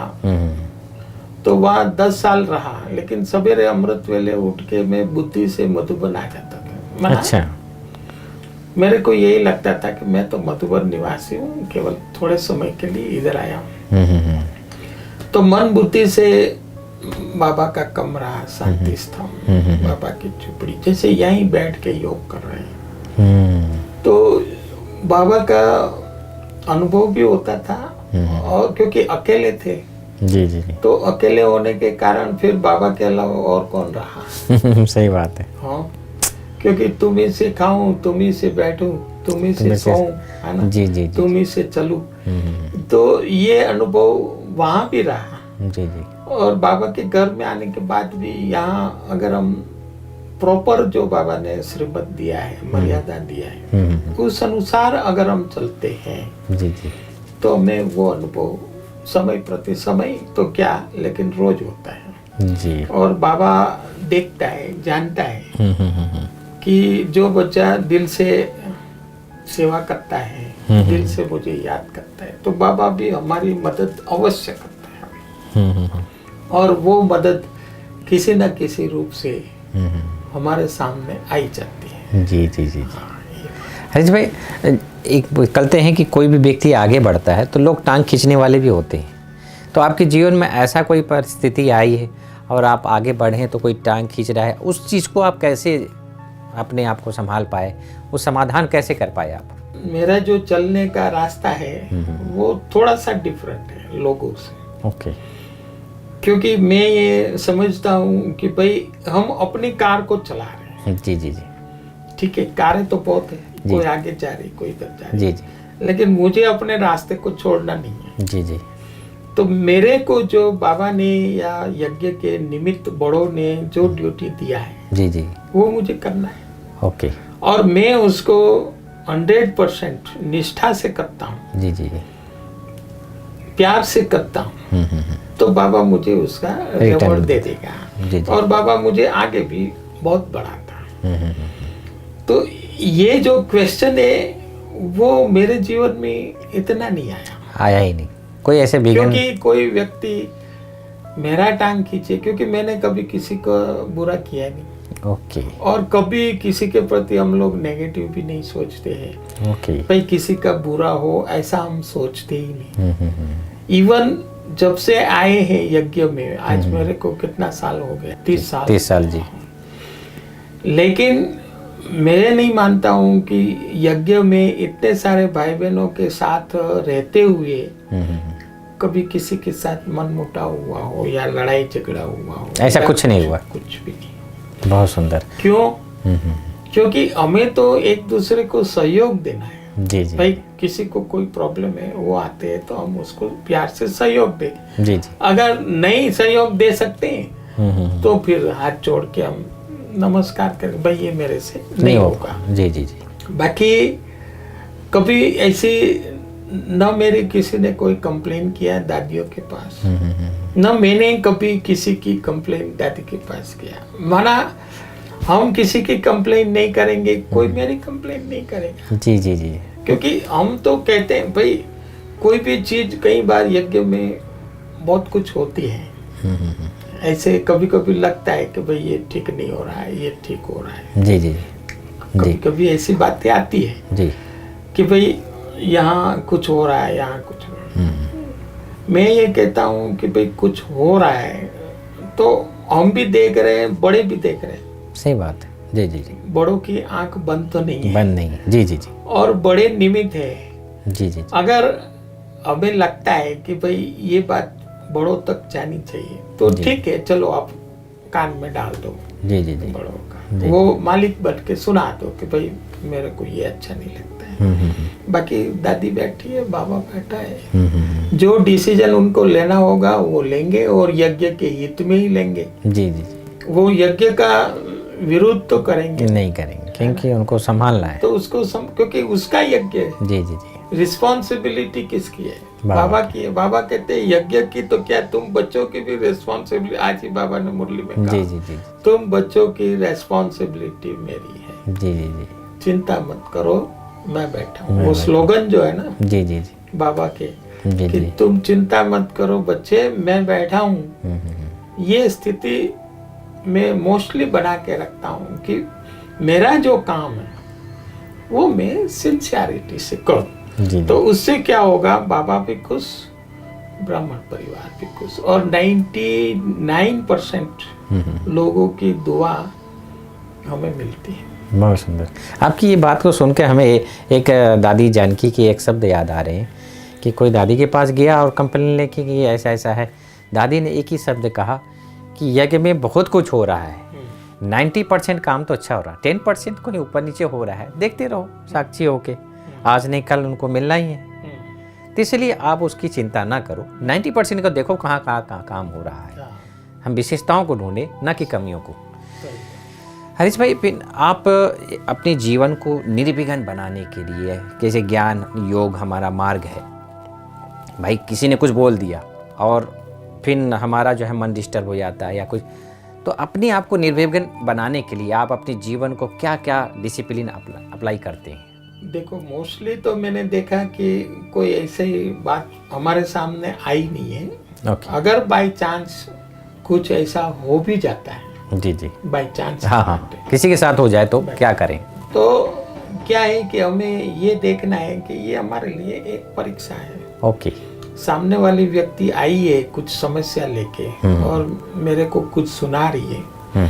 तो वहाँ 10 साल रहा, लेकिन सवेरे अमृत वेले उठ के मैं बुद्धि से मधुबन आ जाता था। अच्छा। मेरे को यही लगता था कि मैं तो मधुबन निवासी हूँ, केवल थोड़े समय के लिए इधर आया हूँ। तो मन बुद्धि से बाबा का कमरा, शांति स्तंभ, बाबा की झुपड़ी, जैसे यहीं बैठ के योग कर रहे हैं, तो बाबा का अनुभव भी होता था। और क्योंकि अकेले थे, जी जी जी। तो अकेले होने के कारण फिर बाबा के अलावा और कौन रहा? सही बात है। हाँ, क्योंकि तुम ही से खाऊं, तुम ही से बैठूं, तुम ही से सोऊं, है ना? जी जी। तुम ही से चलूं। तो ये अनुभव वहाँ भी रहा। जी जी। और बाबा के घर में आने के बाद भी यहाँ अगर हम प्रॉपर जो बाबा ने श्रीमत दिया है, मर्यादा दिया है, उस अनुसार अगर हम चलते हैं जी जी, तो हमें वो अनुभव समय प्रति समय तो क्या, लेकिन रोज होता है जी। और बाबा देखता है, जानता है कि जो बच्चा दिल से सेवा करता है, दिल से मुझे याद करता है, तो बाबा भी हमारी मदद अवश्य करता है। और वो मदद किसी न किसी रूप से हमारे सामने आई जाती है। जी जी जी। हरीश भाई, एक कहते हैं कि कोई भी व्यक्ति आगे बढ़ता है तो लोग टांग खींचने वाले भी होते हैं। तो आपके जीवन में ऐसा कोई परिस्थिति आई है और आप आगे बढ़े तो कोई टांग खींच रहा है, उस चीज़ को आप कैसे अपने आप को संभाल पाए, उस समाधान कैसे कर पाए आप? मेरा जो चलने का रास्ता है वो थोड़ा सा डिफरेंट है लोगों से। ओके। क्योंकि मैं ये समझता हूँ कि भाई हम अपनी कार को चला रहे हैं। जी जी जी ठीक है, कारें तो बहुत है, जी। कोई आगे जा रही, कोई इधर जा रही, जी जी लेकिन मुझे अपने रास्ते को छोड़ना नहीं है। जी जी तो मेरे को जो बाबा ने या यज्ञ के निमित्त बड़ों ने जो ड्यूटी दिया है जी जी। वो मुझे करना है। ओके। और मैं उसको 100% निष्ठा से करता हूँ, जी जी जी। प्यार से करता हूँ। तो बाबा मुझे उसका रिवॉर्ड दे देगा। जी जी। और बाबा मुझे आगे भी बहुत बढ़ाता। तो ये जो क्वेश्चन है वो मेरे जीवन में इतना नहीं आया ही नहीं कोई ऐसे बिगन। क्योंकि कोई व्यक्ति मेरा टांग खींचे, क्योंकि मैंने कभी किसी को बुरा किया नहीं। ओके। और कभी किसी के प्रति हम लोग नेगेटिव भी नहीं सोचते हैं। ओके। भाई किसी का बुरा हो ऐसा हम सोचते ही नहीं। इवन जब से आए हैं यज्ञ में, आज मेरे को कितना साल हो गया, 30 साल। 30 साल जी। लेकिन मैं नहीं मानता हूँ कि यज्ञ में इतने सारे भाई बहनों के साथ रहते हुए कभी किसी के साथ मनमुटाव हुआ हो या लड़ाई झगड़ा हुआ हो। ऐसा कुछ नहीं हुआ? कुछ भी नहीं। बहुत सुंदर। क्यों? क्योंकि हमें तो एक दूसरे को सहयोग देना है। जी जी। भाई किसी को कोई प्रॉब्लम है, वो आते हैं तो हम उसको प्यार से सहयोग दें। जी जी। अगर नहीं सहयोग दे सकते हैं तो फिर हाथ जोड़ के हम नमस्कार करें, भाई ये मेरे से नहीं होगा। जी जी जी। बाकी कभी ऐसी न मेरी किसी ने कोई कंप्लेन किया दादियों के पास, न मैंने कभी किसी की कंप्लेन दादी के पास किया। माना हम किसी की कंप्लेन नहीं करेंगे, कोई मेरी कंप्लेन नहीं करेगा। जी जी जी। क्योंकि हम तो कहते हैं भाई कोई भी चीज, कई बार यज्ञ में बहुत कुछ होती है, ऐसे कभी कभी लगता है कि भाई ये ठीक नहीं हो रहा है, ये ठीक हो रहा है। जी जी कभी कभी ऐसी बातें आती है जी कि भाई यहाँ कुछ हो रहा है, यहाँ कुछ हो रहा है। मैं ये कहता हूँ कि भाई कुछ हो रहा है तो हम भी देख रहे हैं, बड़े भी देख रहे हैं। सही बात है। जी जी जी। बड़ों की आंख बंद तो नहीं है। बंद नहीं है। जी जी जी। और बड़े निमित्त है। जी जी। अगर हमें लगता है कि भाई ये बात बड़ों तक जानी चाहिए तो ठीक है, चलो आप कान में डाल दो। जी जी जी। बड़ों का वो मालिक बन के सुना दो कि भाई मेरे को ये अच्छा नहीं लगता है। बाकी दादी बैठी है, बाबा बैठा है, जो डिसीजन उनको लेना होगा वो लेंगे और यज्ञ के हित में ही लेंगे। जी जी। वो यज्ञ का विरोध तो करेंगे नहीं करेंगे, क्योंकि उनको संभालना है। तो उसको क्योंकि उसका यज्ञ है। जी जी जी। रिस्पॉन्सिबिलिटी किसकी है? बाबा की है। बाबा कहते हैं यज्ञ की तो क्या, तुम बच्चों की भी रिस्पॉन्सिबिलिटी। आज ही बाबा ने मुरली में कहा, जी जी जी। तुम बच्चों की रिस्पॉन्सिबिलिटी मेरी है। जी जी जी। चिंता मत करो, मैं बैठा हूँ। वो स्लोगन जो है ना जी जी जी। बाबा के जी कि जी। तुम चिंता मत करो बच्चे, मैं बैठा हूँ, ये स्थिति मैं मोस्टली बना के रखता हूँ कि मेरा जो काम है वो मैं सिंसियरिटी से करूँ। जी तो उससे क्या होगा, बाबा भी खुश, ब्राह्मण परिवार भी खुश, और 99% लोगों की दुआ हमें मिलती है। बहुत सुंदर। आपकी ये बात को सुन के हमें एक दादी जानकी के एक शब्द याद आ रहे हैं कि कोई दादी के पास गया और कंप्लेन लेके कि ऐसा ऐसा है। दादी ने एक ही शब्द कहा कि यज्ञ में बहुत कुछ हो रहा है, 90% काम तो अच्छा हो रहा है, 10% कोई ऊपर नीचे हो रहा है, देखते रहो साक्षी होके, आज नहीं कल उनको मिलना ही है। तो इसलिए आप उसकी चिंता ना करो, 90% को देखो कहाँ कहाँ काम हो रहा है। हम विशेषताओं को ढूंढे, ना कि कमियों को। हरीश भाई, आप अपने जीवन को निर्विघ्न बनाने के लिए, जैसे ज्ञान योग हमारा मार्ग है, भाई किसी ने कुछ बोल दिया और फिर हमारा जो है मन डिस्टर्ब हो जाता है या कुछ, तो अपने आप को निर्विघ्न बनाने के लिए आप अपने जीवन को क्या क्या डिसिप्लिन अप्लाई करते हैं? देखो, मोस्टली तो मैंने देखा कि कोई ऐसी बात हमारे सामने आई नहीं है। अगर बाय चांस कुछ ऐसा हो भी जाता है, जी जी, बाय चांस, हाँ हाँ, किसी के साथ हो जाए तो क्या करें? तो क्या है कि हमें ये देखना है कि ये हमारे लिए एक परीक्षा है। ओके। सामने वाली व्यक्ति आई है कुछ समस्या लेके और मेरे को कुछ सुना रही है।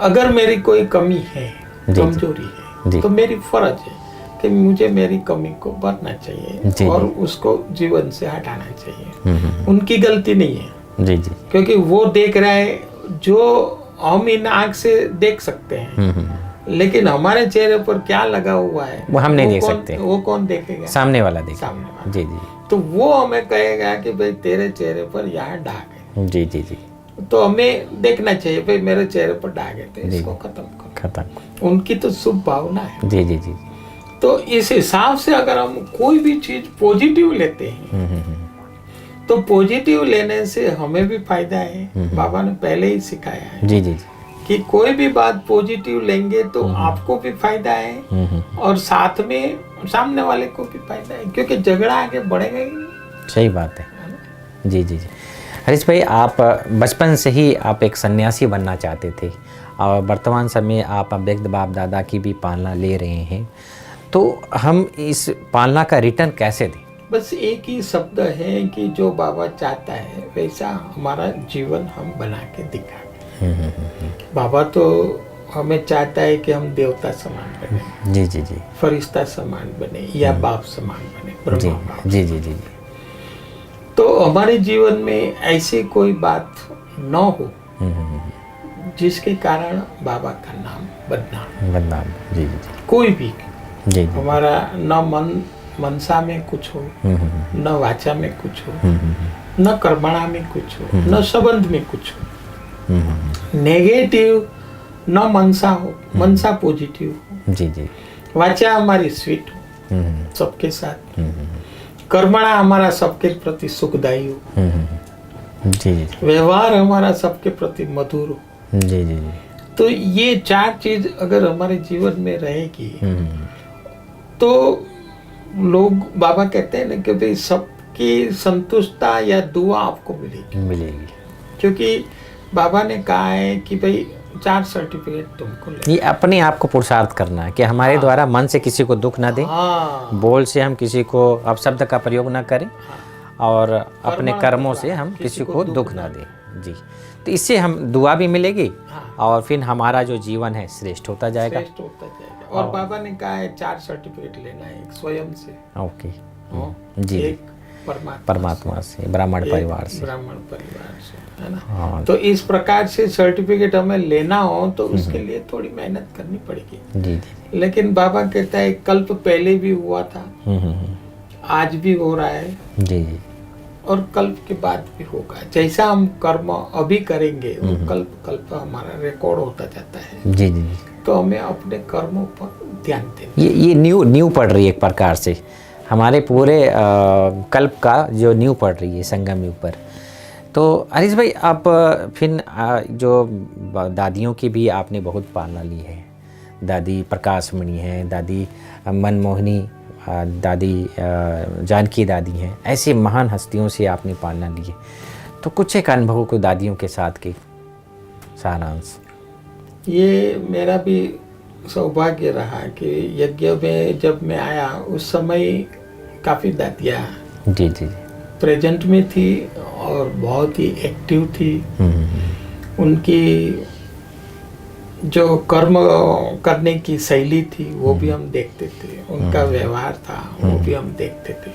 अगर मेरी कोई कमी है, कमजोरी है, तो मेरी फर्ज है कि मुझे मेरी कमी को भरना चाहिए और उसको जीवन से हटाना चाहिए। उनकी गलती नहीं है जी जी, क्योंकि वो देख रहा है जो हम इन आँख से देख सकते हैं, लेकिन हमारे चेहरे पर क्या लगा हुआ है वो हम नहीं देख सकते। वो कौन देखेगा? सामने वाला देखेगा। सामने वाला। जी जी, तो वो हमें कहेगा कि भाई तेरे चेहरे पर यहाँ दाग है। जी जी जी, तो हमें देखना चाहिए भाई मेरे चेहरे पर दाग है, तो इसको खत्म करो। खत्म। उनकी तो शुभ भावना है। जी जी जी, तो इस हिसाब से अगर हम कोई भी चीज पॉजिटिव लेते हैं तो पॉजिटिव लेने से हमें भी फायदा है। बाबा ने पहले ही सिखाया है जी जी जी, कि कोई भी बात पॉजिटिव लेंगे तो आपको भी फायदा है और साथ में सामने वाले को भी फायदा है, क्योंकि झगड़ा आगे बढ़ेगा ही नहीं। सही बात है। जी जी जी, हरीश भाई, आप बचपन से ही आप एक सन्यासी बनना चाहते थे और वर्तमान समय आप अव्यक्त बाप दादा की भी पालना ले रहे हैं, तो हम इस पालना का रिटर्न कैसे दें? बस एक ही शब्द है कि जो बाबा चाहता है वैसा हमारा जीवन हम बना के दिखाएं। बाबा तो हमें चाहता है कि हम देवता समान बने, जी जी जी, फरिश्ता समान बने या बाप समान बने, जी ब्रह्मा बाप। जी जी जी, तो हमारे जीवन में ऐसी कोई बात न हो जिसके कारण बाबा का नाम बदनाम। जी जी जी, कोई भी जी जी, हमारा न मनसा में कुछ हो, न वाचा में कुछ हो, न कर्मणा में कुछ हो, न संबंध में कुछ हो। नेगेटिव न मनसा हो, मनसा पॉजिटिव हो। जी जी, वाचा हमारी स्वीट हो सबके साथ, कर्मणा हमारा सबके प्रति सुखदायी हो, जी जी, व्यवहार हमारा सबके प्रति मधुर हो। जी जी जी, तो ये चार चीज अगर हमारे जीवन में रहेगी तो लोग, बाबा कहते हैं ना कि भाई सबकी संतुष्टता या दुआ आपको मिलेगी। क्योंकि बाबा ने कहा है कि भाई 4 सर्टिफिकेट तुमको ले। ये अपने आप को पुरुषार्थ करना है कि हमारे द्वारा मन से किसी को दुख ना दे, बोल से हम किसी को अपशब्द का प्रयोग ना करें और अपने कर्मों से हम किसी को दुख ना दें। जी, तो इससे हम दुआ भी मिलेगी और फिर हमारा जो जीवन है श्रेष्ठ होता जाएगा। और बाबा ने कहा है 4 सर्टिफिकेट लेना है, एक स्वयं से, ओके, जी, एक परमात्मा से, ब्राह्मण परिवार से, है ना। तो इस प्रकार से सर्टिफिकेट हमें लेना हो तो उसके लिए थोड़ी मेहनत करनी पड़ेगी। जी जी, लेकिन बाबा कहता है कल्प पहले भी हुआ था, आज भी हो रहा है, जी जी, और कल्प के बाद भी होगा। जैसा हम कर्म अभी करेंगे वो कल्प हमारा रिकॉर्ड होता जाता है। जी जी, तो हमें अपने कर्मों पर ध्यान देना। ये न्यू पड़ रही है एक प्रकार से, हमारे पूरे कल्प का जो न्यू पड़ रही है संगम युग पर। तो हरीश भाई, आप फिर जो दादियों की भी आपने बहुत पालना ली है, दादी प्रकाशमणि हैं, दादी मनमोहिनी, दादी जानकी दादी हैं, ऐसी महान हस्तियों से आपने पालना ली है, तो कुछ एक अनुभव को दादियों के साथ के सारांश। ये मेरा भी सौभाग्य रहा कि यज्ञ में जब मैं आया उस समय काफ़ी दादियाँ जी जी प्रेजेंट में थी और बहुत ही एक्टिव थी। उनकी जो कर्म करने की शैली थी वो भी हम देखते थे, उनका व्यवहार था वो भी हम देखते थे,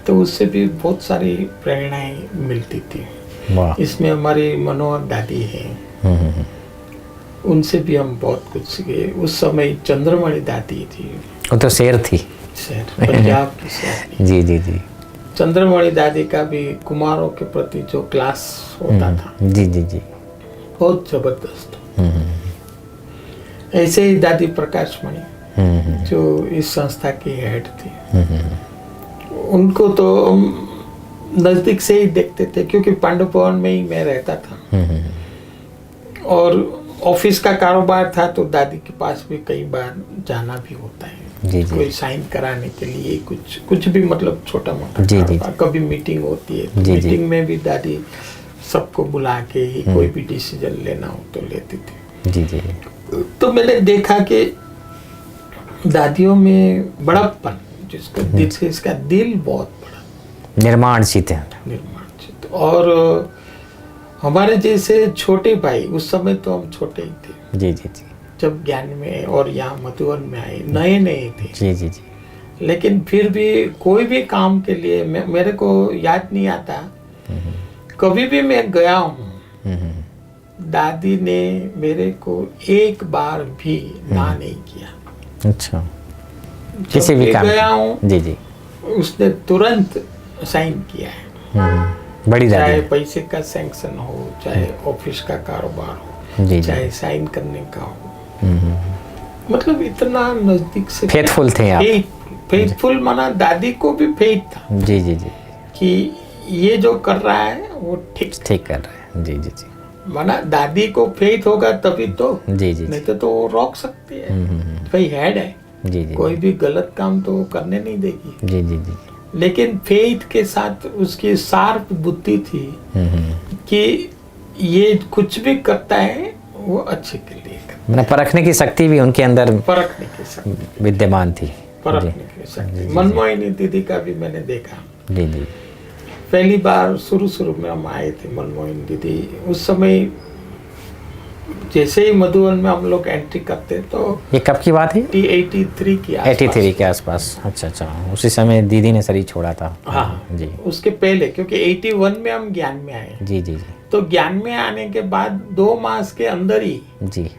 तो उससे भी बहुत सारी प्रेरणाएं मिलती थी। इसमें हमारी मनोहर दादी है, उनसे भी हम बहुत कुछ सीखे। उस समय चंद्रमणि दादी थी, वो तो शेर थी, शेर, पंजाब की शेर। जी जी जी, चंद्रमणि दादी का भी कुमारों के प्रति जो क्लास होता था, जी जी जी, बहुत जबरदस्त। ऐसे ही दादी प्रकाशमणि जो इस संस्था की हेड थी, उनको तो नजदीक से ही देखते थे क्योंकि पांडव भवन में ही मैं रहता था और ऑफिस का कारोबार था, तो दादी के पास भी कई बार जाना भी होता है। जी जी, कोई साइन कराने के लिए कुछ भी, मतलब छोटा मोटा कभी मीटिंग होती है तो मीटिंग में भी दादी सबको बुला के ही कोई भी डिसीजन लेना हो तो लेती थी। जी जी, तो मैंने देखा कि दादियों में बड़प्पन, जिसका दिल से, इसका दिल बहुत बड़ा, निर्माणशील है। निर्माणशील। और हमारे जैसे छोटे भाई, उस समय तो हम छोटे ही थे जी जी जी जब ज्ञान में और यहाँ मधुबन में आए, नए नए थे। जी जी जी लेकिन फिर भी कोई भी काम के लिए मेरे को याद नहीं आता, कभी भी मैं गया हूँ, दादी ने मेरे को एक बार भी ना नहीं किया। अच्छा, किसी भी काम गया हूँ जी जी उसने तुरंत साइन किया है। बड़ी दादी चाहे है। पैसे का सैंक्शन हो, चाहे ऑफिस का कारोबार हो, जी जी चाहे साइन करने का हो, मतलब इतना नजदीक से फेथफुल थे आप। फेथफुल माना दादी को भी फेथ था जी जी जी कि ये जो कर रहा है वो ठीक ठीक कर रहे हैं। जी जी जी माना दादी को फेथ होगा तभी तो, जी जी नहीं तो वो रोक सकती है। भाई हेड है, जी जी कोई भी गलत काम तो वो करने नहीं देगी। जी जी जी लेकिन फेथ के साथ उसकी शार्प बुद्धि थी कि ये कुछ भी करता है वो अच्छे के लिए करता मैंने परखने की शक्ति भी उनके अंदर है। परखने की शक्ति, विद्यमान थी। परखने की शक्ति। मनमोहिनी दीदी का भी मैंने देखा। जी जी पहली बार शुरू में हम आए थे, मनमोहिनी दीदी उस समय जैसे ही मधुबन में हम लोग एंट्री करते तो ये कब की बात है? 83 की आसपास। 83 के आसपास। अच्छा अच्छा, उसी समय दीदी ने शरीर छोड़ा था। हाँ जी उसके पहले, क्योंकि 81 में हम ज्ञान में आए, जी जी जी तो ज्ञान में आने के बाद 2 मास के अंदर ही जी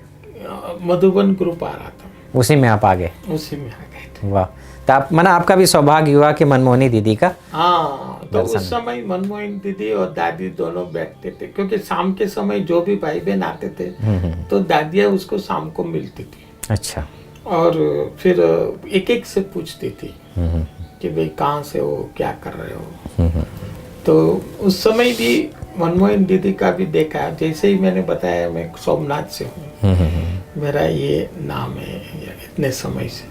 मधुबन ग्रुप आ रहा था, उसी में आप आ गए। उसी में आ गए थे। वाह, तो आप माना आपका भी सौभाग्य हुआ कि मनमोहनी दीदी का। हाँ, तो उस समय मनमोहन दीदी और दादी दोनों बैठते थे, क्योंकि शाम के समय जो भी भाई बहन आते थे तो दादियाँ उसको शाम को मिलती थी। अच्छा। और फिर एक एक से पूछती थी कि भाई कहाँ से हो, क्या कर रहे हो। तो उस समय भी मनमोहन दीदी का भी देखा, जैसे ही मैंने बताया मैं सोमनाथ से हूँ, मेरा ये नाम है इतने समय से,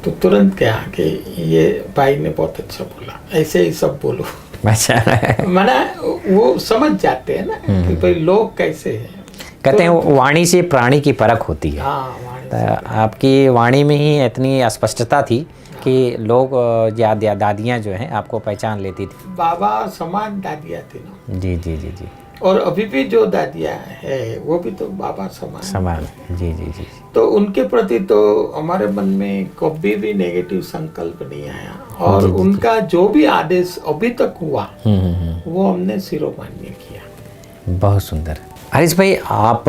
तो तुरंत कहा कि ये भाई ने बहुत अच्छा बोला, ऐसे ही सब बोलो। अच्छा माना वो समझ जाते हैं ना कि भाई लोग कैसे हैं। कहते हैं वाणी से प्राणी की परख होती है। हाँ, वाणी तो आपकी वाणी में ही इतनी स्पष्टता थी कि लोग या दादियाँ जो हैं आपको पहचान लेती थी। बाबा समान दादियाँ थी ना। जी जी जी जी और अभी भी जो दादियाँ है वो भी तो बाबा समान। जी जी जी तो उनके प्रति तो हमारे मन में कभी भी नेगेटिव संकल्प नहीं आया। और उनका जो भी आदेश अभी तक हुआ वो हमने शिरोमान्य किया। बहुत सुंदर। हरीश भाई, आप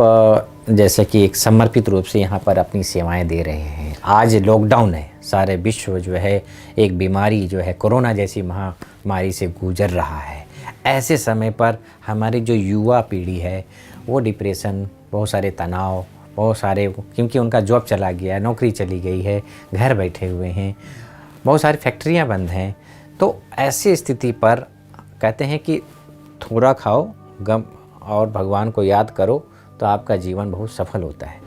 जैसे कि एक समर्पित रूप से यहाँ पर अपनी सेवाएं दे रहे हैं। आज लॉकडाउन है, सारे विश्व जो है एक बीमारी जो है कोरोना जैसी महामारी से गुजर रहा है। ऐसे समय पर हमारी जो युवा पीढ़ी है वो डिप्रेशन, बहुत सारे तनाव, बहुत सारे, क्योंकि उनका जॉब चला गया है, नौकरी चली गई है, घर बैठे हुए हैं, बहुत सारी फैक्ट्रियां बंद हैं। तो ऐसी स्थिति पर कहते हैं कि थोड़ा खाओ गम और भगवान को याद करो तो आपका जीवन बहुत सफल होता है।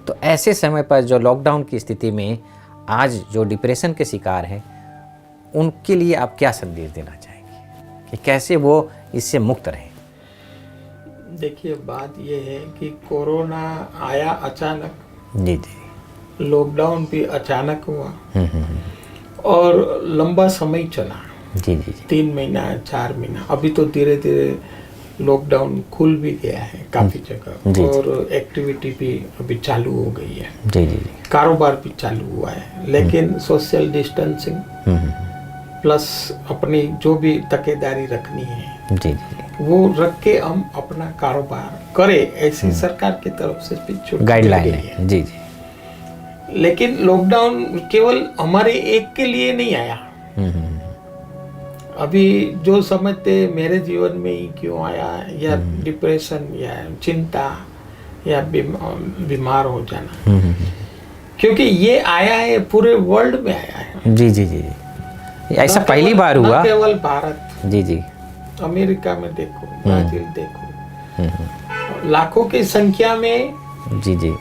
तो ऐसे समय पर जो लॉकडाउन की स्थिति में आज जो डिप्रेशन के शिकार हैं उनके लिए आप क्या संदेश देना चाहेंगे कि कैसे वो इससे मुक्त रहें? देखिए, बात ये है कि कोरोना आया अचानक, जी जी, लॉकडाउन भी अचानक हुआ और लंबा समय चला। जी जी जी 3 महीना 4 महीना। अभी तो धीरे धीरे लॉकडाउन खुल भी गया है काफ़ी जगह और एक्टिविटी भी अभी चालू हो गई है। जी जी जी कारोबार भी चालू हुआ है, लेकिन सोशल डिस्टेंसिंग प्लस अपनी जो भी तकेदारी रखनी है जी जी वो रख के हम अपना कारोबार करें, ऐसी सरकार की तरफ से भी छूट गाइडलाइन है। जी जी। लेकिन लॉकडाउन केवल हमारे एक के लिए नहीं आया। अभी जो समझते मेरे जीवन में ही क्यों आया, या डिप्रेशन या चिंता या बीमार हो जाना, क्योंकि ये आया है पूरे वर्ल्ड में आया है। जी जी जी, ऐसा पहली बार हुआ। केवल भारत, जी जी, अमेरिका में देखो, ब्राजील देखो, लाखों की संख्या में जी जी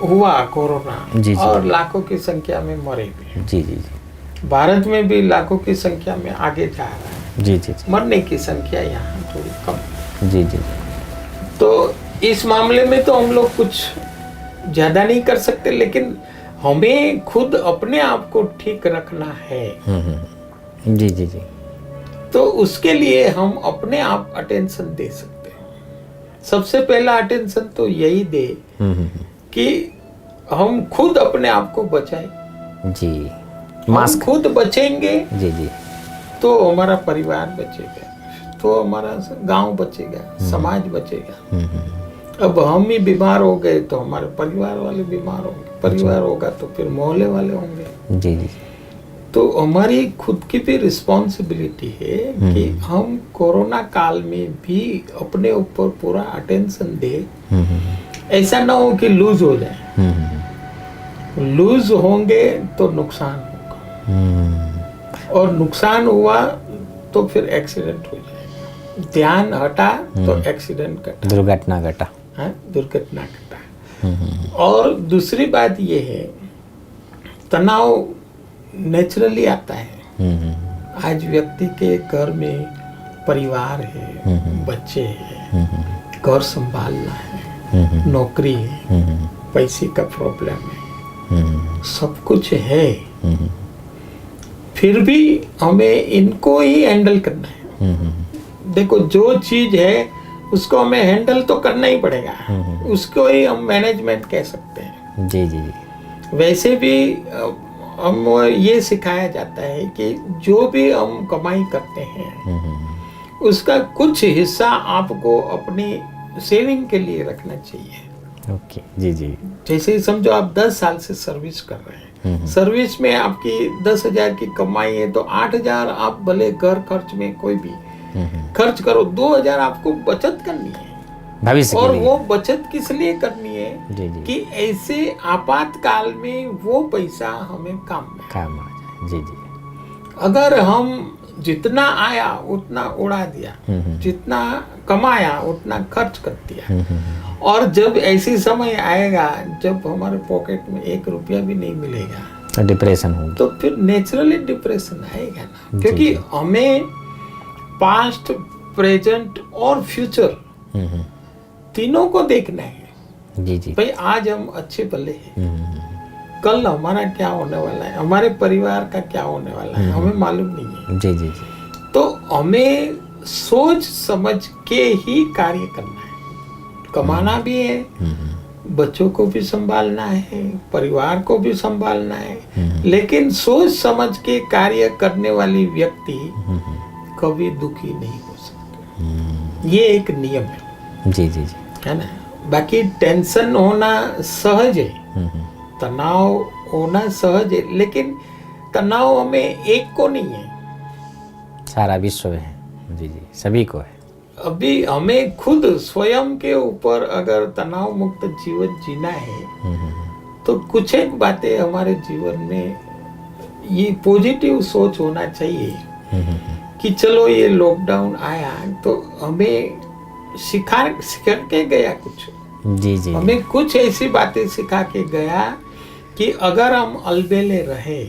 हुआ कोरोना। जी जी, और लाखों की संख्या में मरे भी। जी जी जी, भारत में भी लाखों की संख्या में आगे जा रहा है। जी जी जी, मरने की संख्या यहाँ थोड़ी कम। जी जी, तो इस मामले में तो हम लोग कुछ ज्यादा नहीं कर सकते, लेकिन हमें खुद अपने आप को ठीक रखना है, जी जी जी। तो उसके लिए हम अपने आप अटेंशन दे सकते हैं। सबसे पहला अटेंशन तो यही दे कि हम खुद अपने आप को बचाएं। जी, हम मास्क। खुद बचेंगे जी जी। तो हमारा परिवार बचेगा, तो हमारा गांव बचेगा, समाज बचेगा। अब हम ही बीमार हो गए तो हमारे परिवार वाले बीमार होंगे, परिवार होगा तो फिर मोहल्ले वाले होंगे। जी जी। तो हमारी खुद की भी रिस्पॉन्सिबिलिटी है कि हम कोरोना काल में भी अपने ऊपर पूरा अटेंशन दे। ऐसा ना हो कि लूज हो जाए। लूज होंगे तो नुकसान होगा, और नुकसान हुआ तो फिर एक्सीडेंट हो जाएगा। ध्यान हटा तो एक्सीडेंट घटा, दुर्घटना घटा। हाँ, दुर्घटना घटा। और दूसरी बात ये है, तनाव नेचुरली आता है। आज व्यक्ति के घर में परिवार है, बच्चे हैं, घर संभालना है, नौकरी है, पैसे का प्रॉब्लम है, सब कुछ है, फिर भी हमें इनको ही हैंडल करना है। देखो, जो चीज है उसको हमें हैंडल तो करना ही पड़ेगा, उसको ही हम मैनेजमेंट कह सकते हैं। जी जी जी। वैसे भी हम ये सिखाया जाता है कि जो भी हम कमाई करते हैं उसका कुछ हिस्सा आपको अपनी सेविंग के लिए रखना चाहिए। ओके। जी जी। जैसे समझो आप 10 साल से सर्विस कर रहे हैं, सर्विस में आपकी 10,000 की कमाई है, तो 8,000 आप भले घर खर्च में कोई भी खर्च करो, 2,000 आपको बचत करनी है भविष्य के और लिए। वो बचत किस लिए करनी है? जी जी। कि ऐसे आपातकाल में वो पैसा हमें काम में। काम आ जाए। जी जी। अगर हम जितना आया उतना उड़ा दिया, जितना कमाया उतना खर्च कर दिया, और जब ऐसी समय आएगा जब हमारे पॉकेट में 1 रुपया भी नहीं मिलेगा, तो डिप्रेशन होगी। तो फिर नेचुरली डिप्रेशन आएगा ना। जी, क्योंकि जी। हमें पास्ट, प्रेजेंट और फ्यूचर तीनों को देखना है। जी जी। भाई आज हम अच्छे भले हैं, कल हमारा क्या होने वाला है, हमारे परिवार का क्या होने वाला है, हमें मालूम नहीं है। जी जी जी। तो हमें सोच समझ के ही कार्य करना है। कमाना भी है, बच्चों को भी संभालना है, परिवार को भी संभालना है, लेकिन सोच समझ के कार्य करने वाली व्यक्ति कभी दुखी नहीं हो सकता। ये एक नियम है। जी जी जी। है ना। बाकी टेंशन होना सहज है, तनाव होना सहज है, लेकिन तनाव हमें एक को नहीं है, सारा विश्व है। जी जी, सभी को है। अभी हमें खुद स्वयं के ऊपर अगर तनाव मुक्त जीवन जीना है तो कुछ एक बातें हमारे जीवन में ये पॉजिटिव सोच होना चाहिए कि चलो ये लॉकडाउन आया तो हमें सिखा के गया कुछ। जी जी। हमें कुछ ऐसी बातें सिखा के गया कि अगर हम अलबेले रहे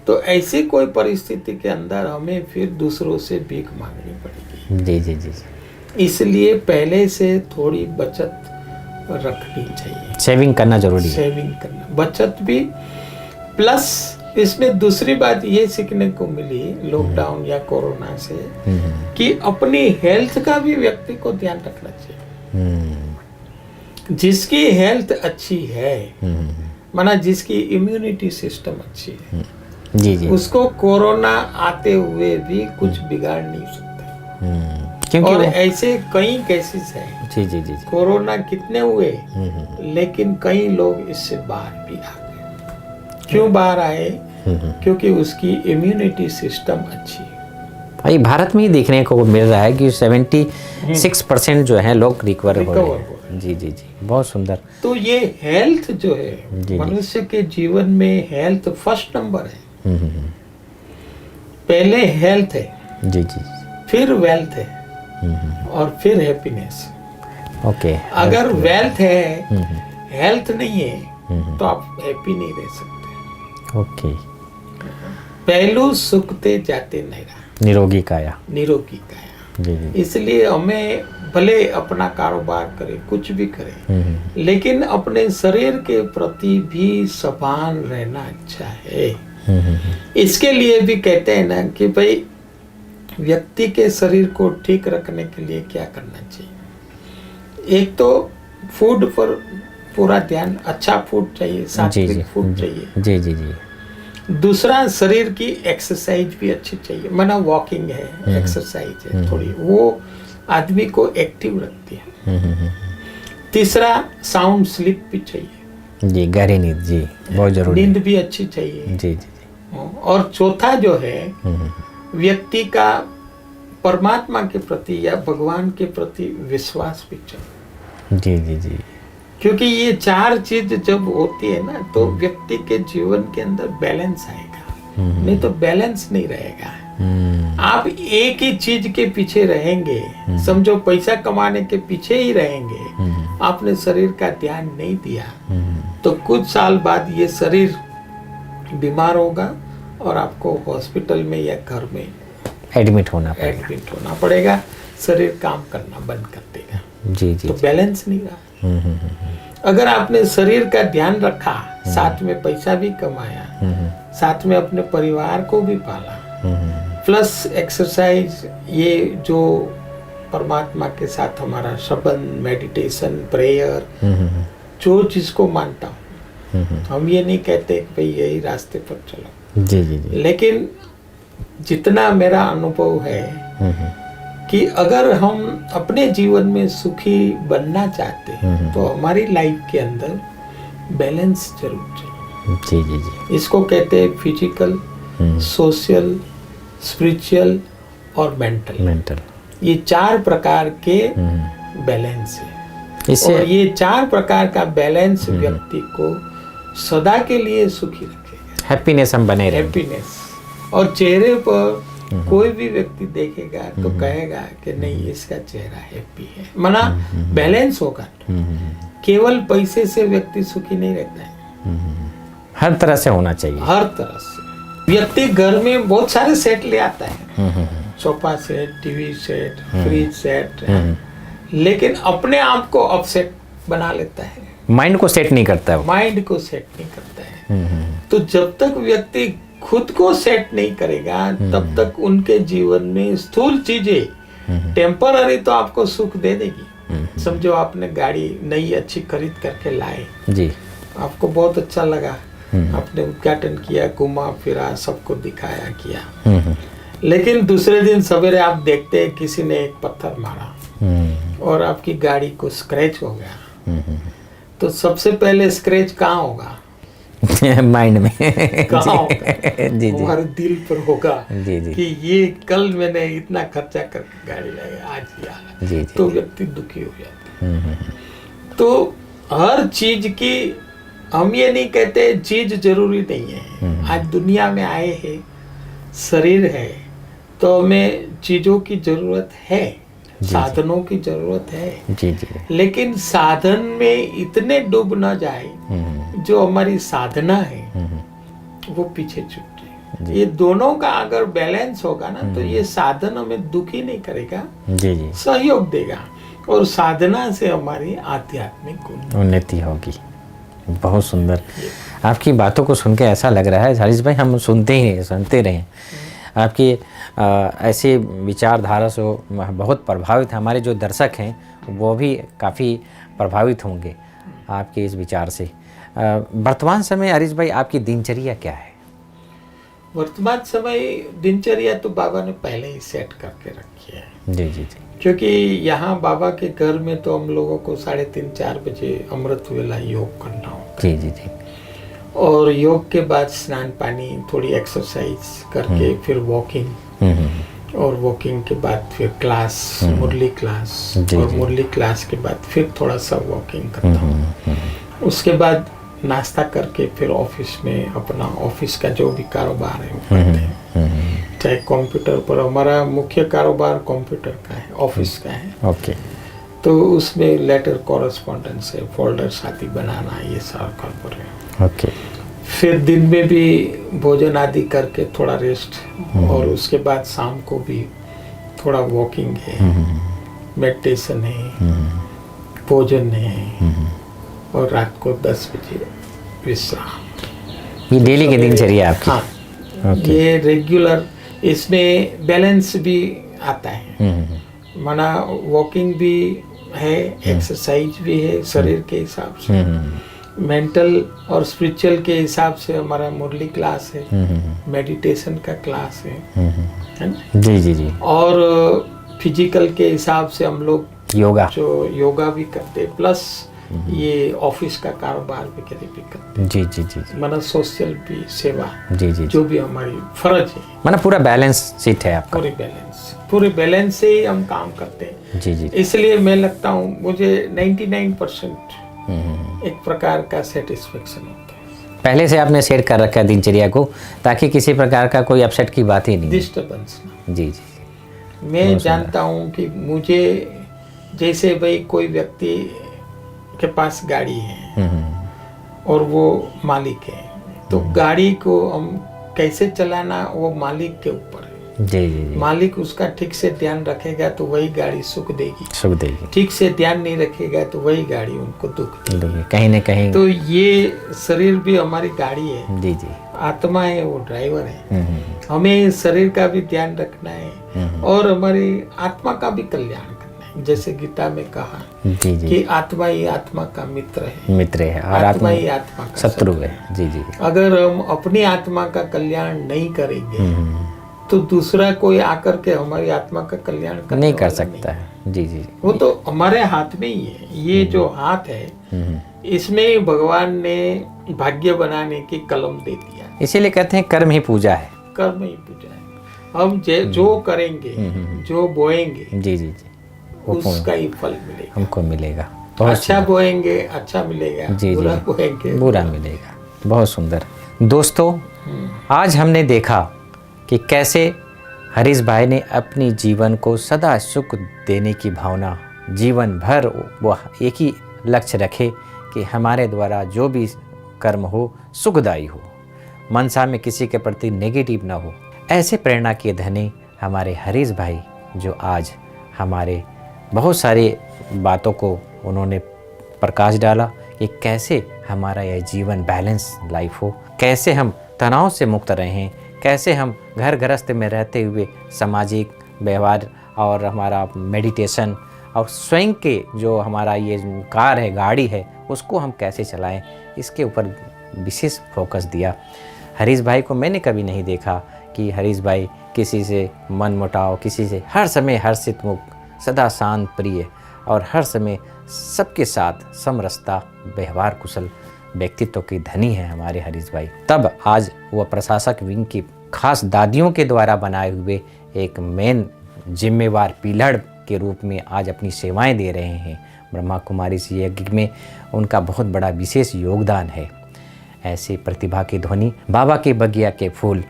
तो ऐसी कोई परिस्थिति के अंदर हमें फिर दूसरों से भीख मांगनी पड़ेगी। जी जी जी। इसलिए पहले से थोड़ी बचत रखनी चाहिए। सेविंग करना जरूरी है। सेविंग करना, बचत भी, प्लस इसमें दूसरी बात ये सीखने को मिली लॉकडाउन या कोरोना से कि अपनी हेल्थ का भी व्यक्ति को ध्यान रखना चाहिए। जिसकी हेल्थ अच्छी है, माना जिसकी इम्यूनिटी सिस्टम अच्छी है, जी जी। उसको कोरोना आते हुए भी कुछ बिगाड़ नहीं सकता। क्योंकि और ऐसे कई केसेस हैं। जी जी जी। कोरोना कितने हुए, लेकिन कई लोग इससे बाहर भी आ गए। क्यों बाहर आए? क्योंकि उसकी इम्यूनिटी सिस्टम अच्छी है। भाई भारत में ही देखने को मिल रहा है कि 76% जो है लोग रिकवर हो रहे हैं। जी जी जी, बहुत सुंदर। तो ये हेल्थ जो जी, है जी। मनुष्य के जीवन में हेल्थ फर्स्ट नंबर है। पहले हेल्थ है, जी जी। फिर वेल्थ है, और फिर हैप्पीनेस। ओके। अगर वेल्थ है, हेल्थ नहीं है, तो आप हैप्पी नहीं रह सकते। ओके। पहलू सुखते जाते नैरा, निरोगी काया। निरोगी काया। जी जी। इसलिए हमें भले अपना कारोबार करें, कुछ भी करें, लेकिन अपने शरीर के प्रति भी सभान रहना अच्छा है। इसके लिए भी कहते हैं ना कि भाई व्यक्ति के शरीर को ठीक रखने के लिए क्या करना चाहिए। एक तो फूड पर पूरा ध्यान, अच्छा फूड चाहिए, सात्विक फूड चाहिए। जी जी जी। दूसरा शरीर की एक्सरसाइज भी अच्छी चाहिए, माना वॉकिंग है, एक्सरसाइज है थोड़ी, वो आदमी को एक्टिव रखती है। तीसरा साउंड स्लीप भी चाहिए जी, गहरी नींद जी बहुत जरूरी नींद भी अच्छी चाहिए। जी जी। और चौथा जो है व्यक्ति का परमात्मा के प्रति या भगवान के प्रति विश्वास भी चाहिए। जी जी जी। क्योंकि ये चार चीज जब होती है ना तो व्यक्ति के जीवन के अंदर बैलेंस आएगा, नहीं तो बैलेंस नहीं रहेगा। आप एक ही चीज के पीछे रहेंगे, समझो पैसा कमाने के पीछे ही रहेंगे, आपने शरीर का ध्यान नहीं दिया तो कुछ साल बाद ये शरीर बीमार होगा और आपको हॉस्पिटल में या घर में एडमिट होना पड़ेगा, शरीर काम करना बंद कर देगा। जी जी। तो बैलेंस नहीं रहा। अगर आपने शरीर का ध्यान रखा, साथ में पैसा भी कमाया, साथ में अपने परिवार को भी पाला, प्लस एक्सरसाइज, ये जो परमात्मा के साथ हमारा संबंध, मेडिटेशन, प्रेयर, जो जिसको मानता हूँ, हम ये नहीं कहते कि भाई यही रास्ते पर चलो। जी जी जी। लेकिन जितना मेरा अनुभव है कि अगर हम अपने जीवन में सुखी बनना चाहते हैं तो हमारी लाइफ के अंदर बैलेंस जरूर चाहिए। जी जी जी। इसको कहते हैं फिजिकल, सोशल, स्पिरिचुअल और मेंटल। ये चार प्रकार के बैलेंस है। और ये चार प्रकार का बैलेंस व्यक्ति को सदा के लिए सुखी रखेगा। हैप्पीनेस हम बने रहे। हैप्पीनेस। और चेहरे पर कोई भी व्यक्ति देखेगा तो कहेगा कि नहीं इसका चेहरा हैप्पी है, माना बैलेंस होगा। केवल पैसे से व्यक्ति सुखी नहीं रहता है, हर तरह से होना चाहिए। हर तरह से। व्यक्ति घर में बहुत सारे सेट ले आता है, sofa set, TV set, fridge set, लेकिन अपने आप को अपसेट बना लेता है, माइंड को सेट नहीं करता है। माइंड को सेट नहीं करता है। तो जब तक व्यक्ति खुद को सेट नहीं करेगा तब तक उनके जीवन में स्थूल चीजें टेम्पररी तो आपको सुख दे देगी। समझो आपने गाड़ी नई अच्छी खरीद करके लाए जी, आपको बहुत अच्छा लगा, आपने उद्घाटन किया, घुमा फिरा, सबको दिखाया किया, लेकिन दूसरे दिन सवेरे आप देखते हैं किसी ने एक पत्थर मारा और आपकी गाड़ी को स्क्रैच हो गया। तो सबसे पहले स्क्रैच कहाँ होगा? माइंड में। कहाँ होगा? जी जी। हमारे दिल पर होगा जी जी। कि ये कल मैंने इतना खर्चा करके गाड़ी लाई, आज ही जी जी। तो व्यक्ति दुखी हो जाता है। तो हर चीज की, हम ये नहीं कहते चीज जरूरी नहीं है। आज दुनिया में आए हैं, शरीर है, तो हमें चीजों की जरूरत है, साधनों की जरूरत है। जी जी। लेकिन साधन में इतने डूब ना जाए जो हमारी साधना है वो पीछे छूट जाए। ये दोनों का अगर बैलेंस होगा ना तो ये साधन हमें दुखी नहीं करेगा, जी जी, सहयोग देगा और साधना से हमारी आध्यात्मिक उन्नति होगी। बहुत सुंदर। आपकी बातों को सुन के ऐसा लग रहा है हरीश भाई हम सुनते रहे। आपकी ऐसी विचारधारा से बहुत प्रभावित, हमारे जो दर्शक हैं वो भी काफ़ी प्रभावित होंगे आपके इस विचार से। वर्तमान समय हरीश भाई आपकी दिनचर्या क्या है? वर्तमान समय दिनचर्या तो बाबा ने पहले ही सेट करके रखी है। जी जी जी। क्योंकि यहाँ बाबा के घर में तो हम लोगों को 3:30-4 बजे अमृत वेला योग करना होता है। जी जी जी। और योग के बाद स्नान पानी, थोड़ी एक्सरसाइज करके फिर वॉकिंग, और वॉकिंग के बाद फिर क्लास, मुरली क्लास, और मुरली क्लास के बाद फिर थोड़ा सा वॉकिंग करता हूँ। उसके बाद नाश्ता करके फिर ऑफिस में अपना ऑफिस का जो भी कारोबार है वो करते हैं। चाहे कंप्यूटर पर, हमारा मुख्य कारोबार कंप्यूटर का है, ऑफिस का है। ओके। तो उसमें लेटर कॉरेस्पॉन्डेंस है, फोल्डर आदि बनाना, ये सारा कर रहे हैं। ओके। फिर दिन में भी भोजन आदि करके थोड़ा रेस्ट, और उसके बाद शाम को भी थोड़ा वॉकिंग है, मेडिटेशन है, भोजन है, और रात को 10 बजे विश्राम। ये डेली की दिनचर्या आपकी? हाँ, ये रेगुलर, इसमें बैलेंस भी आता है। माना वॉकिंग भी है, एक्सरसाइज भी है शरीर के हिसाब से, मेंटल और स्पिरिचुअल के हिसाब से हमारा मुरली क्लास है, मेडिटेशन का क्लास है ना? जी जी जी। और फिजिकल के हिसाब से हम लोग योगा, जो योगा भी करते, प्लस ये ऑफिस का कारोबार वगैरह भी करते। जी जी जी। माना सोशल भी सेवा, जी जी, जो भी हमारी फर्ज है, माना पूरा बैलेंस सीट है आपका? पूरे बैलेंस से ही हम काम करते हैं। जी जी। इसलिए मैं लगता हूँ मुझे 99% एक प्रकार का सेटिस्फेक्शन होता है। पहले से आपने सेट कर रखा है दिनचर्या को, ताकि किसी प्रकार का कोई अपसेट की बात ही नहीं। डिस्टर्बेंस ना। जी जी। मैं जानता हूँ कि मुझे, जैसे भाई कोई व्यक्ति के पास गाड़ी है और वो मालिक है, तो गाड़ी को हम कैसे चलाना वो मालिक के ऊपर है। जी जी जी। मालिक उसका ठीक से ध्यान रखेगा तो वही गाड़ी सुख देगी, सुख देगी। ठीक से ध्यान नहीं रखेगा तो वही गाड़ी उनको दुख देगी। कहीं ना कहीं तो ये शरीर भी हमारी गाड़ी है, जी जी, आत्मा है वो ड्राइवर है। हमें शरीर का भी ध्यान रखना है और हमारी आत्मा का भी कल्याण करना है। जैसे गीता में कहा जी जी कि आत्मा ही आत्मा का मित्र है और आत्मा ही आत्मा का शत्रु है। जी जी। अगर हम अपनी आत्मा का कल्याण नहीं करेंगे तो दूसरा कोई आकर के हमारी आत्मा का कल्याण नहीं कर सकता है। जी जी। वो तो हमारे हाथ में ही है। ये जो हाथ है, इसमें भगवान ने भाग्य बनाने की कलम दे दिया। इसीलिए कहते हैं कर्म ही पूजा है। कर्म ही पूजा है। हम जो करेंगे, जो बोएंगे, जी जी जी, उसका ही फल मिलेगा, हमको मिलेगा। अच्छा बोएंगे अच्छा मिलेगा, जी बुरा जी, बोएंगे बुरा मिलेगा। बहुत सुंदर। दोस्तों, आज हमने देखा कि कैसे हरीश भाई ने अपनी जीवन को सदा सुख देने की भावना, जीवन भर वो एक ही लक्ष्य रखे कि हमारे द्वारा जो भी कर्म हो सुखदायी हो, मनसा में किसी के प्रति नेगेटिव ना हो। ऐसे प्रेरणा के धनी हमारे हरीश भाई, जो आज हमारे बहुत सारी बातों को उन्होंने प्रकाश डाला कि कैसे हमारा यह जीवन बैलेंस लाइफ हो, कैसे हम तनाव से मुक्त रहें, कैसे हम घर गृहस्थ में रहते हुए सामाजिक व्यवहार और हमारा मेडिटेशन और स्वयं के जो हमारा ये कार है, गाड़ी है, उसको हम कैसे चलाएं, इसके ऊपर विशेष फोकस दिया। हरीश भाई को मैंने कभी नहीं देखा कि हरीश भाई किसी से मन मुटाव, किसी से हर समय हर्षित मुख, सदा शांत प्रिय और हर समय सबके साथ समरसता, व्यवहार कुशल व्यक्तित्व के धनी है हमारे हरीश भाई। तब आज वह प्रशासक विंग की खास दादियों के द्वारा बनाए हुए एक मेन जिम्मेवार पिलर के रूप में आज अपनी सेवाएं दे रहे हैं। ब्रह्मा कुमारी यज्ञ में उनका बहुत बड़ा विशेष योगदान है। ऐसे प्रतिभा के ध्वनि, बाबा के बगिया के फूल,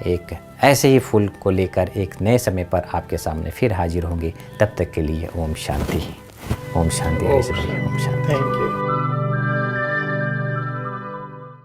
एक ऐसे ही फूल को लेकर एक नए समय पर आपके सामने फिर हाजिर होंगे। तब तक के लिए ओम शांति। ओम शांति। ओम शांति। Thank you.